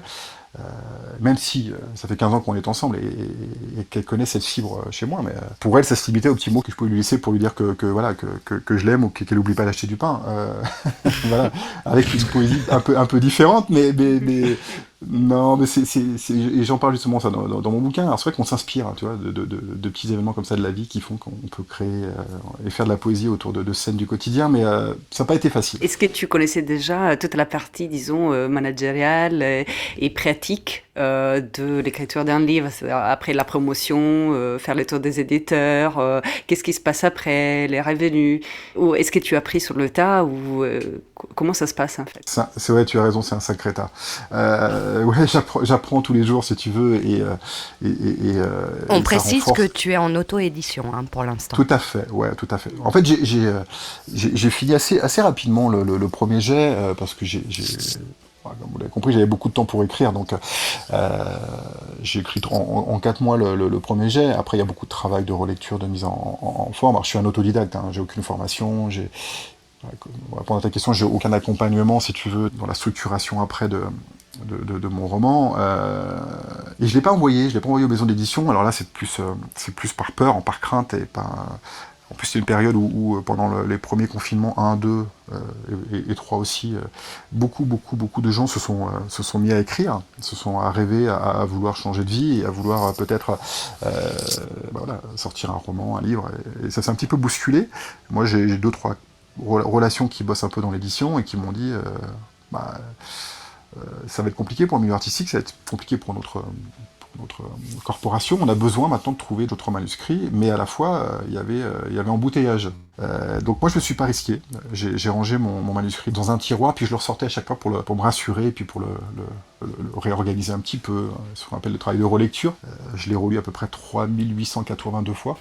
Même si ça fait 15 ans qu'on est ensemble et qu'elle connaît cette fibre chez moi, mais pour elle, ça se limitait aux petits mots que je pouvais lui laisser pour lui dire que je l'aime ou qu'elle n'oublie pas d'acheter du pain. Voilà, avec une poésie un peu différente, mais non, mais et j'en parle justement ça dans mon bouquin. Alors c'est vrai qu'on s'inspire, hein, tu vois, de petits événements comme ça de la vie qui font qu'on peut créer et faire de la poésie autour de scènes du quotidien, mais ça n'a pas été facile. Est-ce que tu connaissais déjà toute la partie, disons, managériale et pratique de l'écriture d'un livre, après la promotion, faire le tour des éditeurs, qu'est-ce qui se passe après, les revenus, ou est-ce que tu as appris sur le tas, ou comment ça se passe en fait? C'est vrai, tu as raison, c'est un sacré tas. Ouais, j'apprends tous les jours si tu veux, et on précise que tu es en auto-édition, hein, pour l'instant. Tout à fait, ouais, tout à fait. En fait, j'ai fini assez rapidement le premier jet, parce que comme vous l'avez compris, j'avais beaucoup de temps pour écrire, donc j'ai écrit en 4 mois le premier jet. Après, il y a beaucoup de travail de relecture, de mise en forme. Alors, je suis un autodidacte, hein, j'ai aucune formation, pour répondre à ta question, j'ai aucun accompagnement, si tu veux, dans la structuration après de mon roman. Et je l'ai pas envoyé aux maisons d'édition. Alors là, c'est plus par peur, par crainte, et En plus, c'est une période où pendant les premiers confinements 1, 2 et 3 aussi, beaucoup de gens se sont mis à écrire, se sont à rêver, à vouloir changer de vie et à vouloir peut-être sortir un roman, un livre. Et ça s'est un petit peu bousculé. Moi, j'ai 2-3 relations qui bossent un peu dans l'édition et qui m'ont dit ça va être compliqué pour le milieu artistique, ça va être compliqué pour notre corporation. On a besoin maintenant de trouver d'autres manuscrits, mais à la fois, il y avait embouteillage. Donc moi, je ne me suis pas risqué. J'ai rangé mon manuscrit dans un tiroir, puis je le ressortais à chaque fois pour me rassurer, et puis pour le réorganiser un petit peu, ce qu'on appelle le travail de relecture. Je l'ai relu à peu près 3882 fois.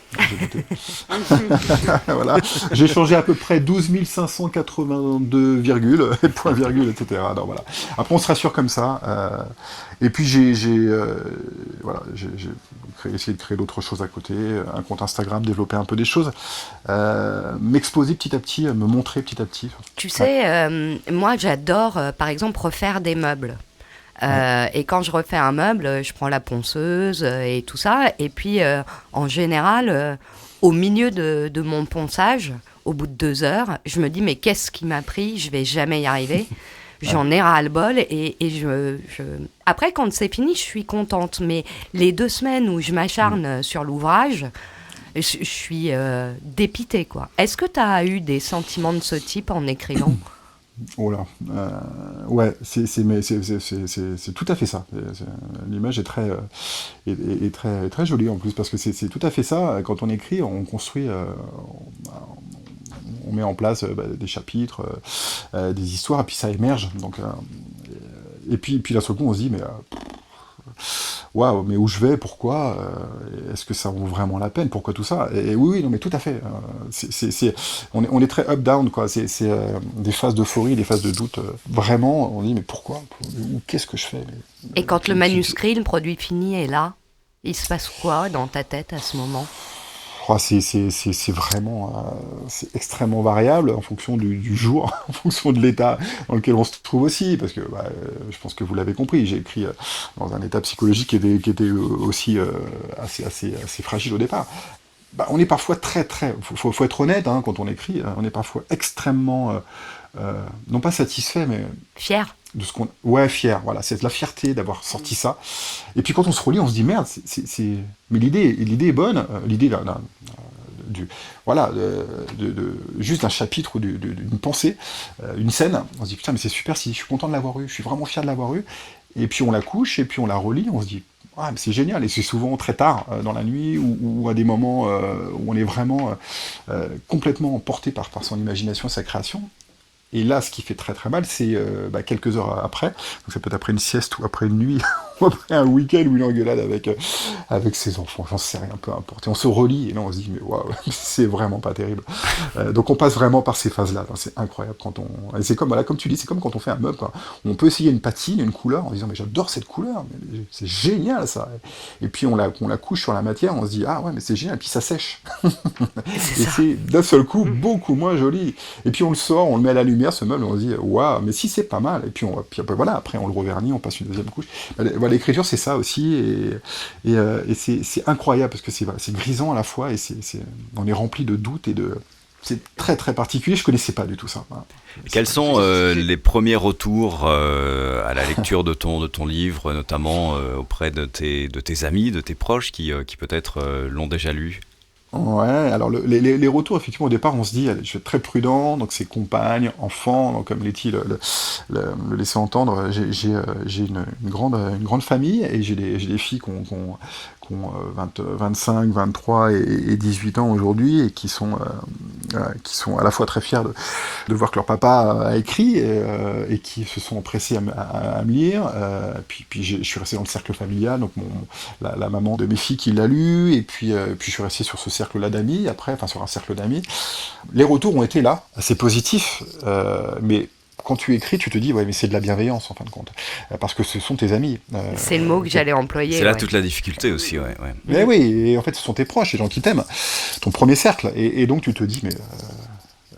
Voilà. J'ai changé à peu près 12 582 virgules, points virgules, etc. Donc, voilà. Après, on se rassure comme ça. Et puis j'ai essayé de créer d'autres choses à côté, un compte Instagram, développer un peu des choses, m'exposer petit à petit, me montrer petit à petit. Tu sais, moi j'adore par exemple refaire des meubles. Et quand je refais un meuble, je prends la ponceuse et tout ça, et puis en général, au milieu de mon ponçage, au bout de 2 heures, je me dis mais qu'est-ce qui m'a pris, je vais jamais y arriver. J'en ai ras-le-bol et Après, quand c'est fini, je suis contente. Mais les 2 semaines où je m'acharne sur l'ouvrage, je suis dépitée, quoi. Est-ce que tu as eu des sentiments de ce type en écrivant ? Oh là, ouais, c'est tout à fait ça. L'image est très jolie en plus, parce que c'est tout à fait ça. Quand on écrit, on construit... on met en place des chapitres, des histoires, et puis ça émerge. Donc, et puis d'un seul coup, on se dit, mais waouh, mais où je vais, pourquoi, est-ce que ça vaut vraiment la peine, pourquoi tout ça ? Et oui, non, mais tout à fait. On est très up-down, quoi. C'est des phases d'euphorie, des phases de doute. Vraiment, on dit, mais pourquoi ? Qu'est-ce que je fais ? Et quand le manuscrit, le produit fini est là, il se passe quoi dans ta tête à ce moment ? C'est vraiment c'est extrêmement variable en fonction du jour, en fonction de l'état dans lequel on se trouve aussi, parce que je pense que vous l'avez compris, j'ai écrit dans un état psychologique qui était aussi assez fragile au départ. On est parfois faut être honnête, hein, quand on écrit, on est parfois extrêmement non pas satisfait, mais fier de ce qu'on... Ouais, fier, voilà, c'est de la fierté d'avoir sorti ça. Et puis quand on se relit, on se dit, merde, mais l'idée est bonne, l'idée juste d'un chapitre ou d'une pensée, une scène, on se dit, putain, mais c'est super, je suis content de l'avoir eu, je suis vraiment fier de l'avoir eu, et puis on la couche, et puis on la relit, on se dit, ah, mais c'est génial, et c'est souvent très tard dans la nuit, ou à des moments où on est vraiment complètement emporté par son imagination et sa création. Et là, ce qui fait très très mal, c'est quelques heures après, donc ça peut être après une sieste ou après une nuit, ou après un week-end ou une engueulade avec ses enfants, j'en sais rien, peu importe. Et on se relit, et là on se dit, mais waouh, c'est vraiment pas terrible. Donc on passe vraiment par ces phases-là, c'est incroyable. Et c'est comme tu dis, c'est comme quand on fait un meuble, quoi. On peut essayer une patine, une couleur, en disant, mais j'adore cette couleur, mais c'est génial ça. Et puis on la couche sur la matière, on se dit, ah ouais, mais c'est génial, et puis ça sèche. Et c'est d'un seul coup beaucoup moins joli. Et puis on le sort, on le met à la lumière, ce meuble, on se dit waouh, mais si c'est pas mal, et puis voilà, après on le revernit, on passe une deuxième couche. L'écriture c'est ça aussi, et c'est incroyable parce que c'est grisant à la fois, et on est rempli de doutes et de... C'est très très particulier, je connaissais pas du tout ça. Voilà. Quels sont les premiers retours à la lecture de ton livre, notamment auprès de tes amis, de tes proches qui peut-être l'ont déjà lu ? Ouais, alors les retours, effectivement, au départ, on se dit, allez, je vais être très prudent, donc c'est compagne, enfant, donc comme Letty le laissait entendre, j'ai une grande famille, et j'ai des filles qui ont 25, 23 et 18 ans aujourd'hui, et qui sont à la fois très fiers de voir que leur papa a écrit, et qui se sont empressés à me lire. Puis je suis resté dans le cercle familial, donc la maman de mes filles qui l'a lu, et puis je suis resté sur ce cercle-là d'amis, sur un cercle d'amis. Les retours ont été là, assez positifs, mais quand tu écris, tu te dis, ouais, mais c'est de la bienveillance, en fin de compte, parce que ce sont tes amis. C'est le mot que j'allais employer. C'est là toute la difficulté aussi, ouais. Mais oui, et en fait, ce sont tes proches, les gens qui t'aiment, ton premier cercle, et donc tu te dis, mais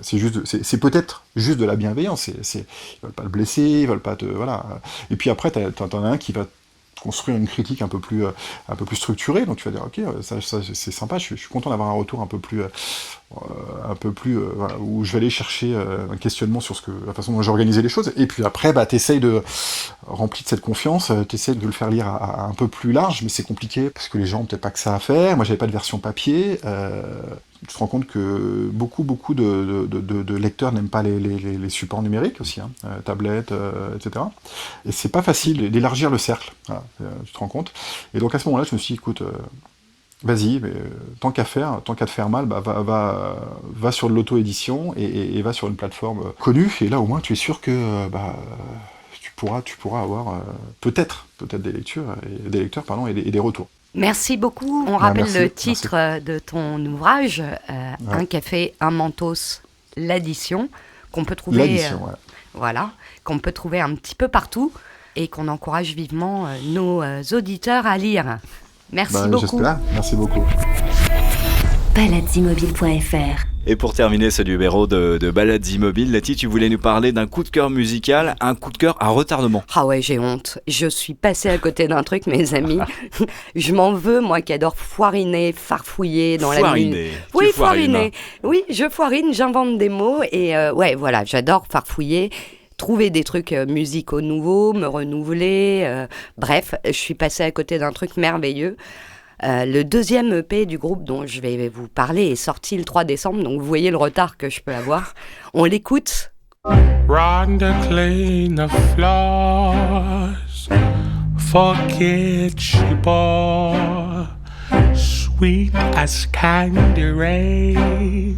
c'est peut-être juste de la bienveillance, ils veulent pas le blesser, ils veulent pas te... Voilà. Et puis après, t'en as un qui va construire une critique un peu plus structurée. Donc tu vas dire, ok, ça c'est sympa, je suis content d'avoir un retour un peu plus voilà, où je vais aller chercher un questionnement sur la façon dont j'ai organisé les choses. Et puis après, t'essayes rempli de cette confiance, t'essayes de le faire lire à un peu plus large, mais c'est compliqué parce que les gens ont peut-être pas que ça à faire. Moi, j'avais pas de version papier. Tu te rends compte que beaucoup de lecteurs n'aiment pas les supports numériques aussi, tablettes, etc. Et c'est pas facile d'élargir le cercle. Voilà, tu te rends compte. Et donc à ce moment-là, je me suis dit, écoute, vas-y, mais tant qu'à te faire mal, va sur de l'auto-édition et va sur une plateforme connue. Et là, au moins, tu es sûr que tu pourras avoir peut-être des lecteurs et des retours. Merci beaucoup. On rappelle merci, le titre de ton ouvrage, Un café, un mentos, l'addition, qu'on peut trouver, voilà, qu'on peut trouver un petit peu partout et qu'on encourage vivement nos auditeurs à lire. Merci beaucoup. J'espère. Merci beaucoup. Baladesimobiles.fr. Et pour terminer ce numéro de Balades Immobiles, Letty, tu voulais nous parler d'un coup de cœur musical, un coup de cœur à retardement. Ah ouais, j'ai honte. Je suis passée à côté d'un truc, mes amis. Je m'en veux, moi qui adore foiriner, farfouiller dans la musique. Oui, foiriner. Oui, je foirine, j'invente des mots et ouais, voilà, j'adore farfouiller. Trouver des trucs musicaux nouveaux, me renouveler. Bref, je suis passée à côté d'un truc merveilleux. Le deuxième EP du groupe dont je vais vous parler est sorti le 3 décembre, donc vous voyez le retard que je peux avoir. On l'écoute. Run to clean the floors, forget you bought, sweet as candy rain.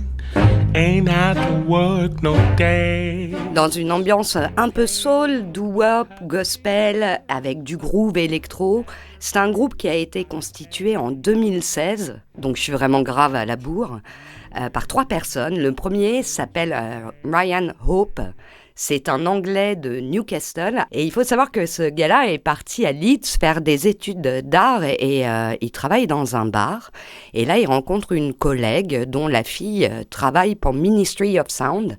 Ain't had to work no day. Dans une ambiance un peu soul, doo-wop, gospel, avec du groove électro. C'est un groupe qui a été constitué en 2016, donc je suis vraiment grave à la bourre, par 3 personnes. Le premier s'appelle Ryan Hope. C'est un Anglais de Newcastle et il faut savoir que ce gars-là est parti à Leeds faire des études d'art et il travaille dans un bar. Et là, il rencontre une collègue dont la fille travaille pour Ministry of Sound.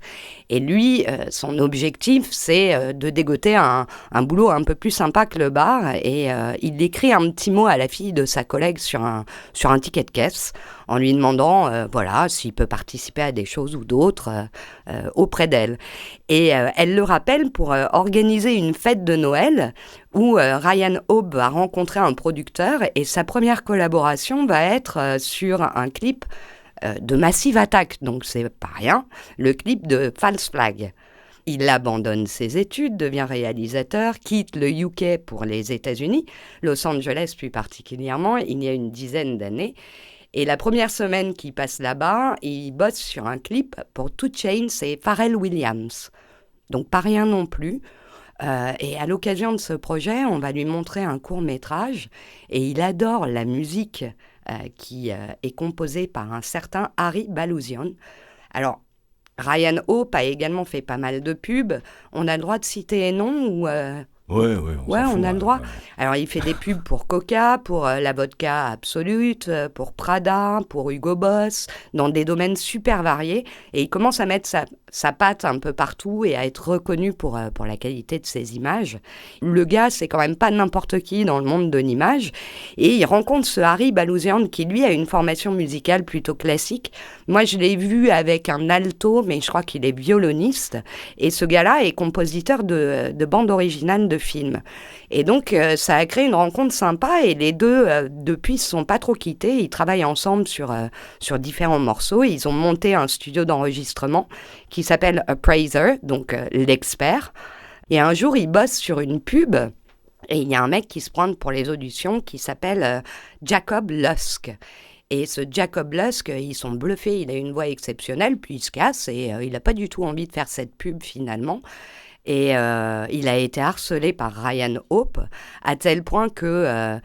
Et lui, son objectif, c'est de dégoter un boulot un peu plus sympa que le bar. Et il écrit un petit mot à la fille de sa collègue sur un ticket de caisse en lui demandant voilà, s'il peut participer à des choses ou d'autres auprès d'elle. Et elle le rappelle pour organiser une fête de Noël où Ryan Hope va rencontrer un producteur et sa première collaboration va être sur un clip de Massive Attack, donc c'est pas rien, le clip de False Flag. Il abandonne ses études, devient réalisateur, quitte le UK pour les États-Unis, Los Angeles plus particulièrement, il y a une dizaine d'années. Et la première semaine qu'il passe là-bas, il bosse sur un clip pour 2 Chainz et Pharrell Williams. Donc pas rien non plus. Et à l'occasion de ce projet, on va lui montrer un court-métrage et il adore la musique qui est composée par un certain Harry Balouzian. Alors, Ryan Hope a également fait pas mal de pubs. On a le droit de citer les noms ou... Ouais, on a le droit. Alors, il fait des pubs pour Coca, pour la vodka Absolute, pour Prada, pour Hugo Boss, dans des domaines super variés. Et il commence à mettre sa patte un peu partout et à être reconnu pour la qualité de ses images. Le gars, c'est quand même pas n'importe qui dans le monde de l'image. Et il rencontre ce Harry Balouzian qui, lui, a une formation musicale plutôt classique. Moi, je l'ai vu avec un alto, mais je crois qu'il est violoniste. Et ce gars-là est compositeur de bandes originales de films. Et donc, ça a créé une rencontre sympa et les deux, depuis, ne se sont pas trop quittés. Ils travaillent ensemble sur différents morceaux. Ils ont monté un studio d'enregistrement qui s'appelle Appraiser, donc l'expert. Et un jour, ils bossent sur une pub et il y a un mec qui se pointe pour les auditions qui s'appelle Jacob Lusk. Et ce Jacob Lusk, ils sont bluffés, il a une voix exceptionnelle, puis il se casse et il n'a pas du tout envie de faire cette pub finalement. Et il a été harcelé par Ryan Hope, à tel point que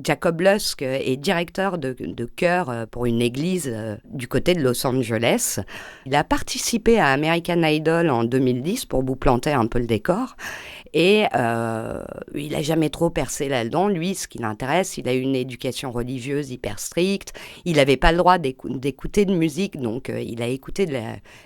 Jacob Lusk est directeur de chœur pour une église du côté de Los Angeles. Il a participé à American Idol en 2010 pour vous planter un peu le décor. Et il n'a jamais trop percé là-dedans. Lui, ce qui l'intéresse, il a eu une éducation religieuse hyper stricte. Il n'avait pas le droit d'écouter de musique, donc il a écouté de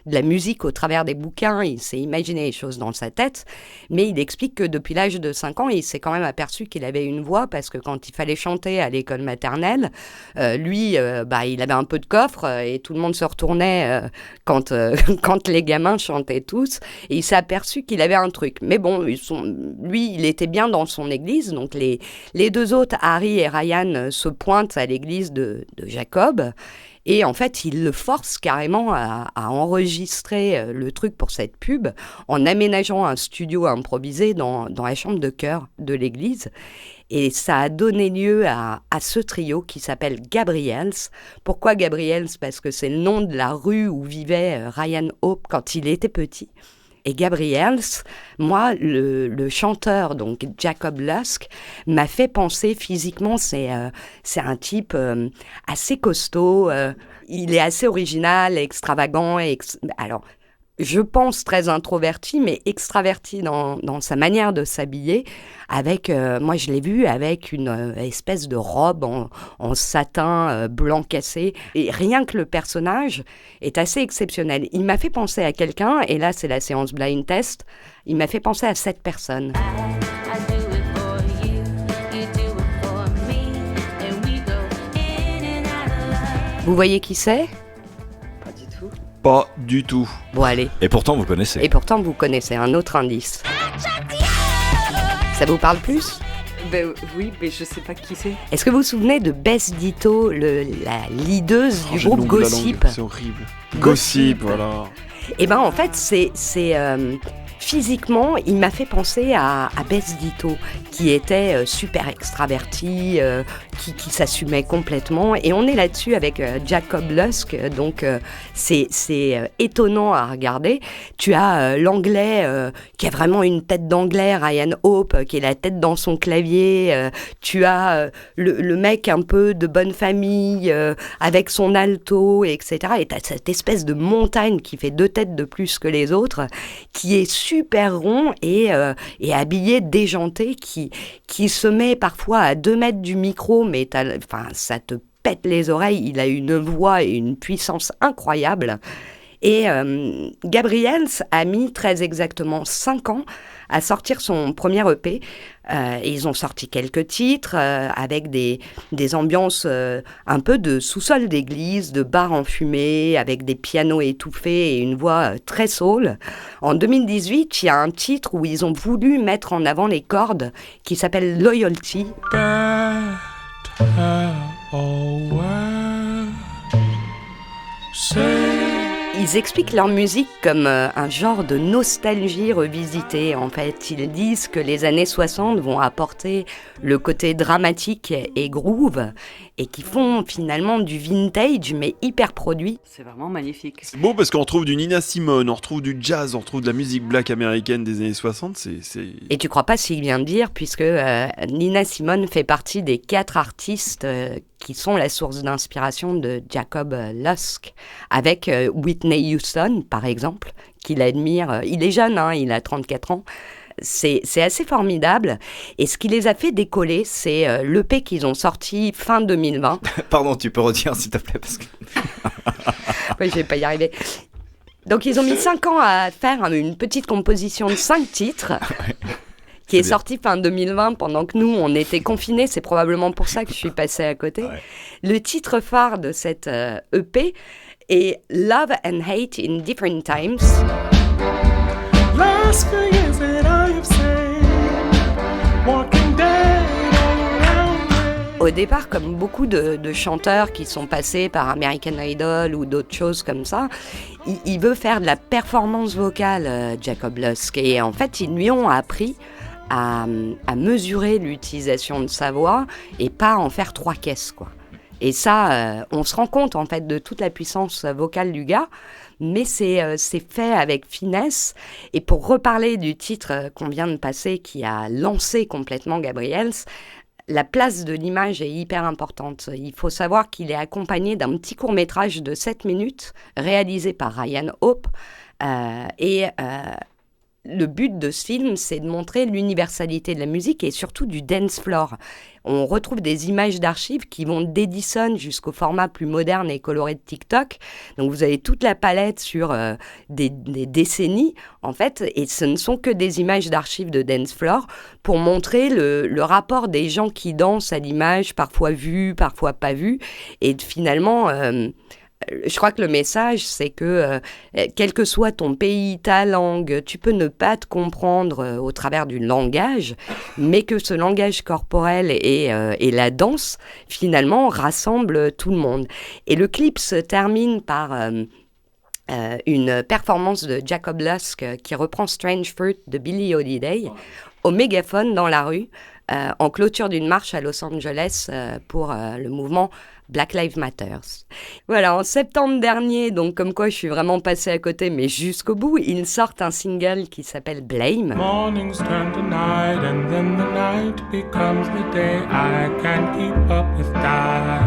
la musique au travers des bouquins. Il s'est imaginé les choses chose dans sa tête, mais il explique que depuis l'âge de 5 ans, il s'est quand même aperçu qu'il avait une voix, parce que quand il fallait chanter à l'école maternelle, lui, il avait un peu de coffre et tout le monde se retournait quand les gamins chantaient tous, et il s'est aperçu qu'il avait un truc. Mais bon, lui, il était bien dans son église, donc les deux autres, Harry et Ryan, se pointent à l'église de Jacob. Et en fait, il le force carrément à enregistrer le truc pour cette pub en aménageant un studio improvisé dans la chambre de chœur de l'église. Et ça a donné lieu à ce trio qui s'appelle Gabriels. Pourquoi Gabriels ? Parce que c'est le nom de la rue où vivait Ryan Hope quand il était petit. Et Gabriels, moi, le chanteur, donc Jacob Lusk, m'a fait penser physiquement, c'est un type assez costaud, il est assez original, extravagant, alors je pense très introverti, mais extraverti dans sa manière de s'habiller, avec, moi je l'ai vu avec une espèce de robe en satin blanc cassé, et rien que le personnage est assez exceptionnel. Il m'a fait penser à quelqu'un, et là c'est la séance blind test, il m'a fait penser à cette personne. Vous voyez qui c'est ? Pas du tout. Bon, allez. Et pourtant, vous connaissez. Et pourtant, vous connaissez un autre indice. Ça vous parle plus ? Oui, mais je sais pas qui c'est. Est-ce que vous vous souvenez de Bess Ditto, la leaduse du groupe Gossip ? C'est horrible. Gossip, voilà. Eh ben, en fait, c'est physiquement, il m'a fait penser à Bess Ditto, qui était super extravertie, qui s'assumait complètement. Et on est là-dessus avec Jacob Lusk, donc c'est étonnant à regarder. Tu as l'anglais qui a vraiment une tête d'anglais, Ryan Hope, qui est la tête dans son clavier. Tu as le mec un peu de bonne famille, avec son alto, etc. Et tu as cette espèce de montagne qui fait 2 têtes de plus que les autres, qui est super rond et habillé déjanté, qui se met parfois à 2 mètres du micro, mais ça te pète les oreilles. Il a une voix et une puissance incroyable. Et Gabriels a mis très exactement 5 ans à sortir son premier EP. Ils ont sorti quelques titres avec des ambiances un peu de sous-sol d'église, de bar enfumé, avec des pianos étouffés et une voix très soul. En 2018, il y a un titre où ils ont voulu mettre en avant les cordes qui s'appelle Loyalty. Ils expliquent leur musique comme un genre de nostalgie revisitée, en fait. Ils disent que les années 60 vont apporter le côté dramatique et groove, et qui font finalement du vintage, mais hyper produit. C'est vraiment magnifique. C'est beau parce qu'on retrouve du Nina Simone, on retrouve du jazz, on retrouve de la musique black américaine des années 60. Et tu crois pas s'il vient de dire, puisque Nina Simone fait partie des 4 artistes qui sont la source d'inspiration de Jacob Lusk, avec Whitney Houston, par exemple, qu'il admire. Il est jeune, il a 34 ans. C'est assez formidable. Et ce qui les a fait décoller, c'est l'EP qu'ils ont sorti fin 2020. Pardon, tu peux redire s'il te plaît parce que... Oui, je vais pas y arriver. Donc ils ont mis 5 ans à faire une petite composition de 5 titres. Qui est sorti fin 2020 pendant que nous, on était confinés. C'est probablement pour ça que je suis passée à côté. Ouais. Le titre phare de cette EP est Love and Hate in Different Times. Au départ, comme beaucoup de chanteurs qui sont passés par American Idol ou d'autres choses comme ça, il veut faire de la performance vocale, Jacob Lusk. Et en fait, ils lui ont appris à mesurer l'utilisation de sa voix et pas en faire 3 caisses, quoi. Et ça, on se rend compte en fait de toute la puissance vocale du gars, mais c'est fait avec finesse. Et pour reparler du titre qu'on vient de passer, qui a lancé complètement Gabriels, la place de l'image est hyper importante. Il faut savoir qu'il est accompagné d'un petit court-métrage de 7 minutes réalisé par Ryan Hope. le but de ce film, c'est de montrer l'universalité de la musique et surtout du dance floor. On retrouve des images d'archives qui vont d'Edison jusqu'au format plus moderne et coloré de TikTok. Donc vous avez toute la palette sur des décennies, en fait, et ce ne sont que des images d'archives de dance floor pour montrer le rapport des gens qui dansent à l'image, parfois vue, parfois pas vue, et finalement... je crois que le message, c'est que quel que soit ton pays, ta langue, tu peux ne pas te comprendre au travers du langage, mais que ce langage corporel et la danse, finalement, rassemblent tout le monde. Et le clip se termine par une performance de Jacob Lusk qui reprend Strange Fruit de Billie Holiday au mégaphone dans la rue, en clôture d'une marche à Los Angeles pour le mouvement Black Lives Matter. Voilà, en septembre dernier, donc comme quoi je suis vraiment passée à côté, mais jusqu'au bout, ils sortent un single qui s'appelle Blame. Mornings turn to night and then the night becomes the day. I can't keep up with that.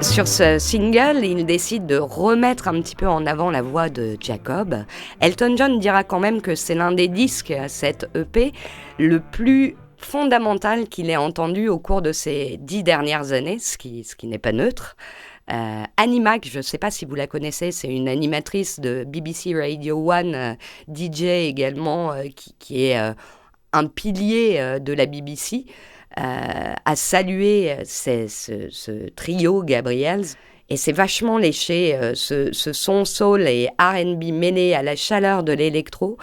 Sur ce single, il décide de remettre un petit peu en avant la voix de Jacob. Elton John dira quand même que c'est l'un des disques, cette EP, le plus fondamental qu'il ait entendu au cours de ces 10 dernières années, ce qui n'est pas neutre. Annie Mac, je ne sais pas si vous la connaissez, c'est une animatrice de BBC Radio 1, DJ également, qui est un pilier de la BBC, a salué ce trio Gabriels. Et c'est vachement léché, ce son soul et R&B mêlé à la chaleur de l'électro.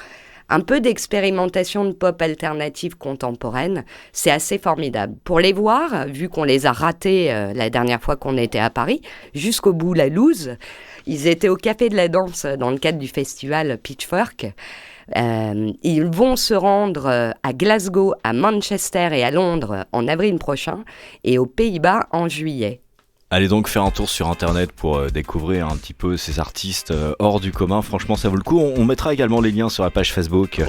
Un peu d'expérimentation de pop alternative contemporaine, c'est assez formidable. Pour les voir, vu qu'on les a ratés la dernière fois qu'on était à Paris, jusqu'au bout la loose, ils étaient au Café de la Danse dans le cadre du festival Pitchfork. Ils vont se rendre à Glasgow, à Manchester et à Londres en avril prochain et aux Pays-Bas en juillet. Allez donc faire un tour sur internet pour découvrir un petit peu ces artistes hors du commun. Franchement, ça vaut le coup. On mettra également les liens sur la page Facebook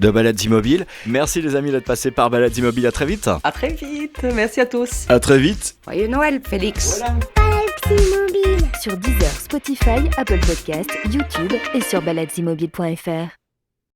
de Balades Immobiles. Merci les amis d'être passés par Balades Immobiles. À très vite. À très vite. Merci à tous. À très vite. Joyeux Noël, Félix. Voilà. Balades Immobiles sur Deezer, Spotify, Apple Podcasts, YouTube et sur baladesimmobiles.fr.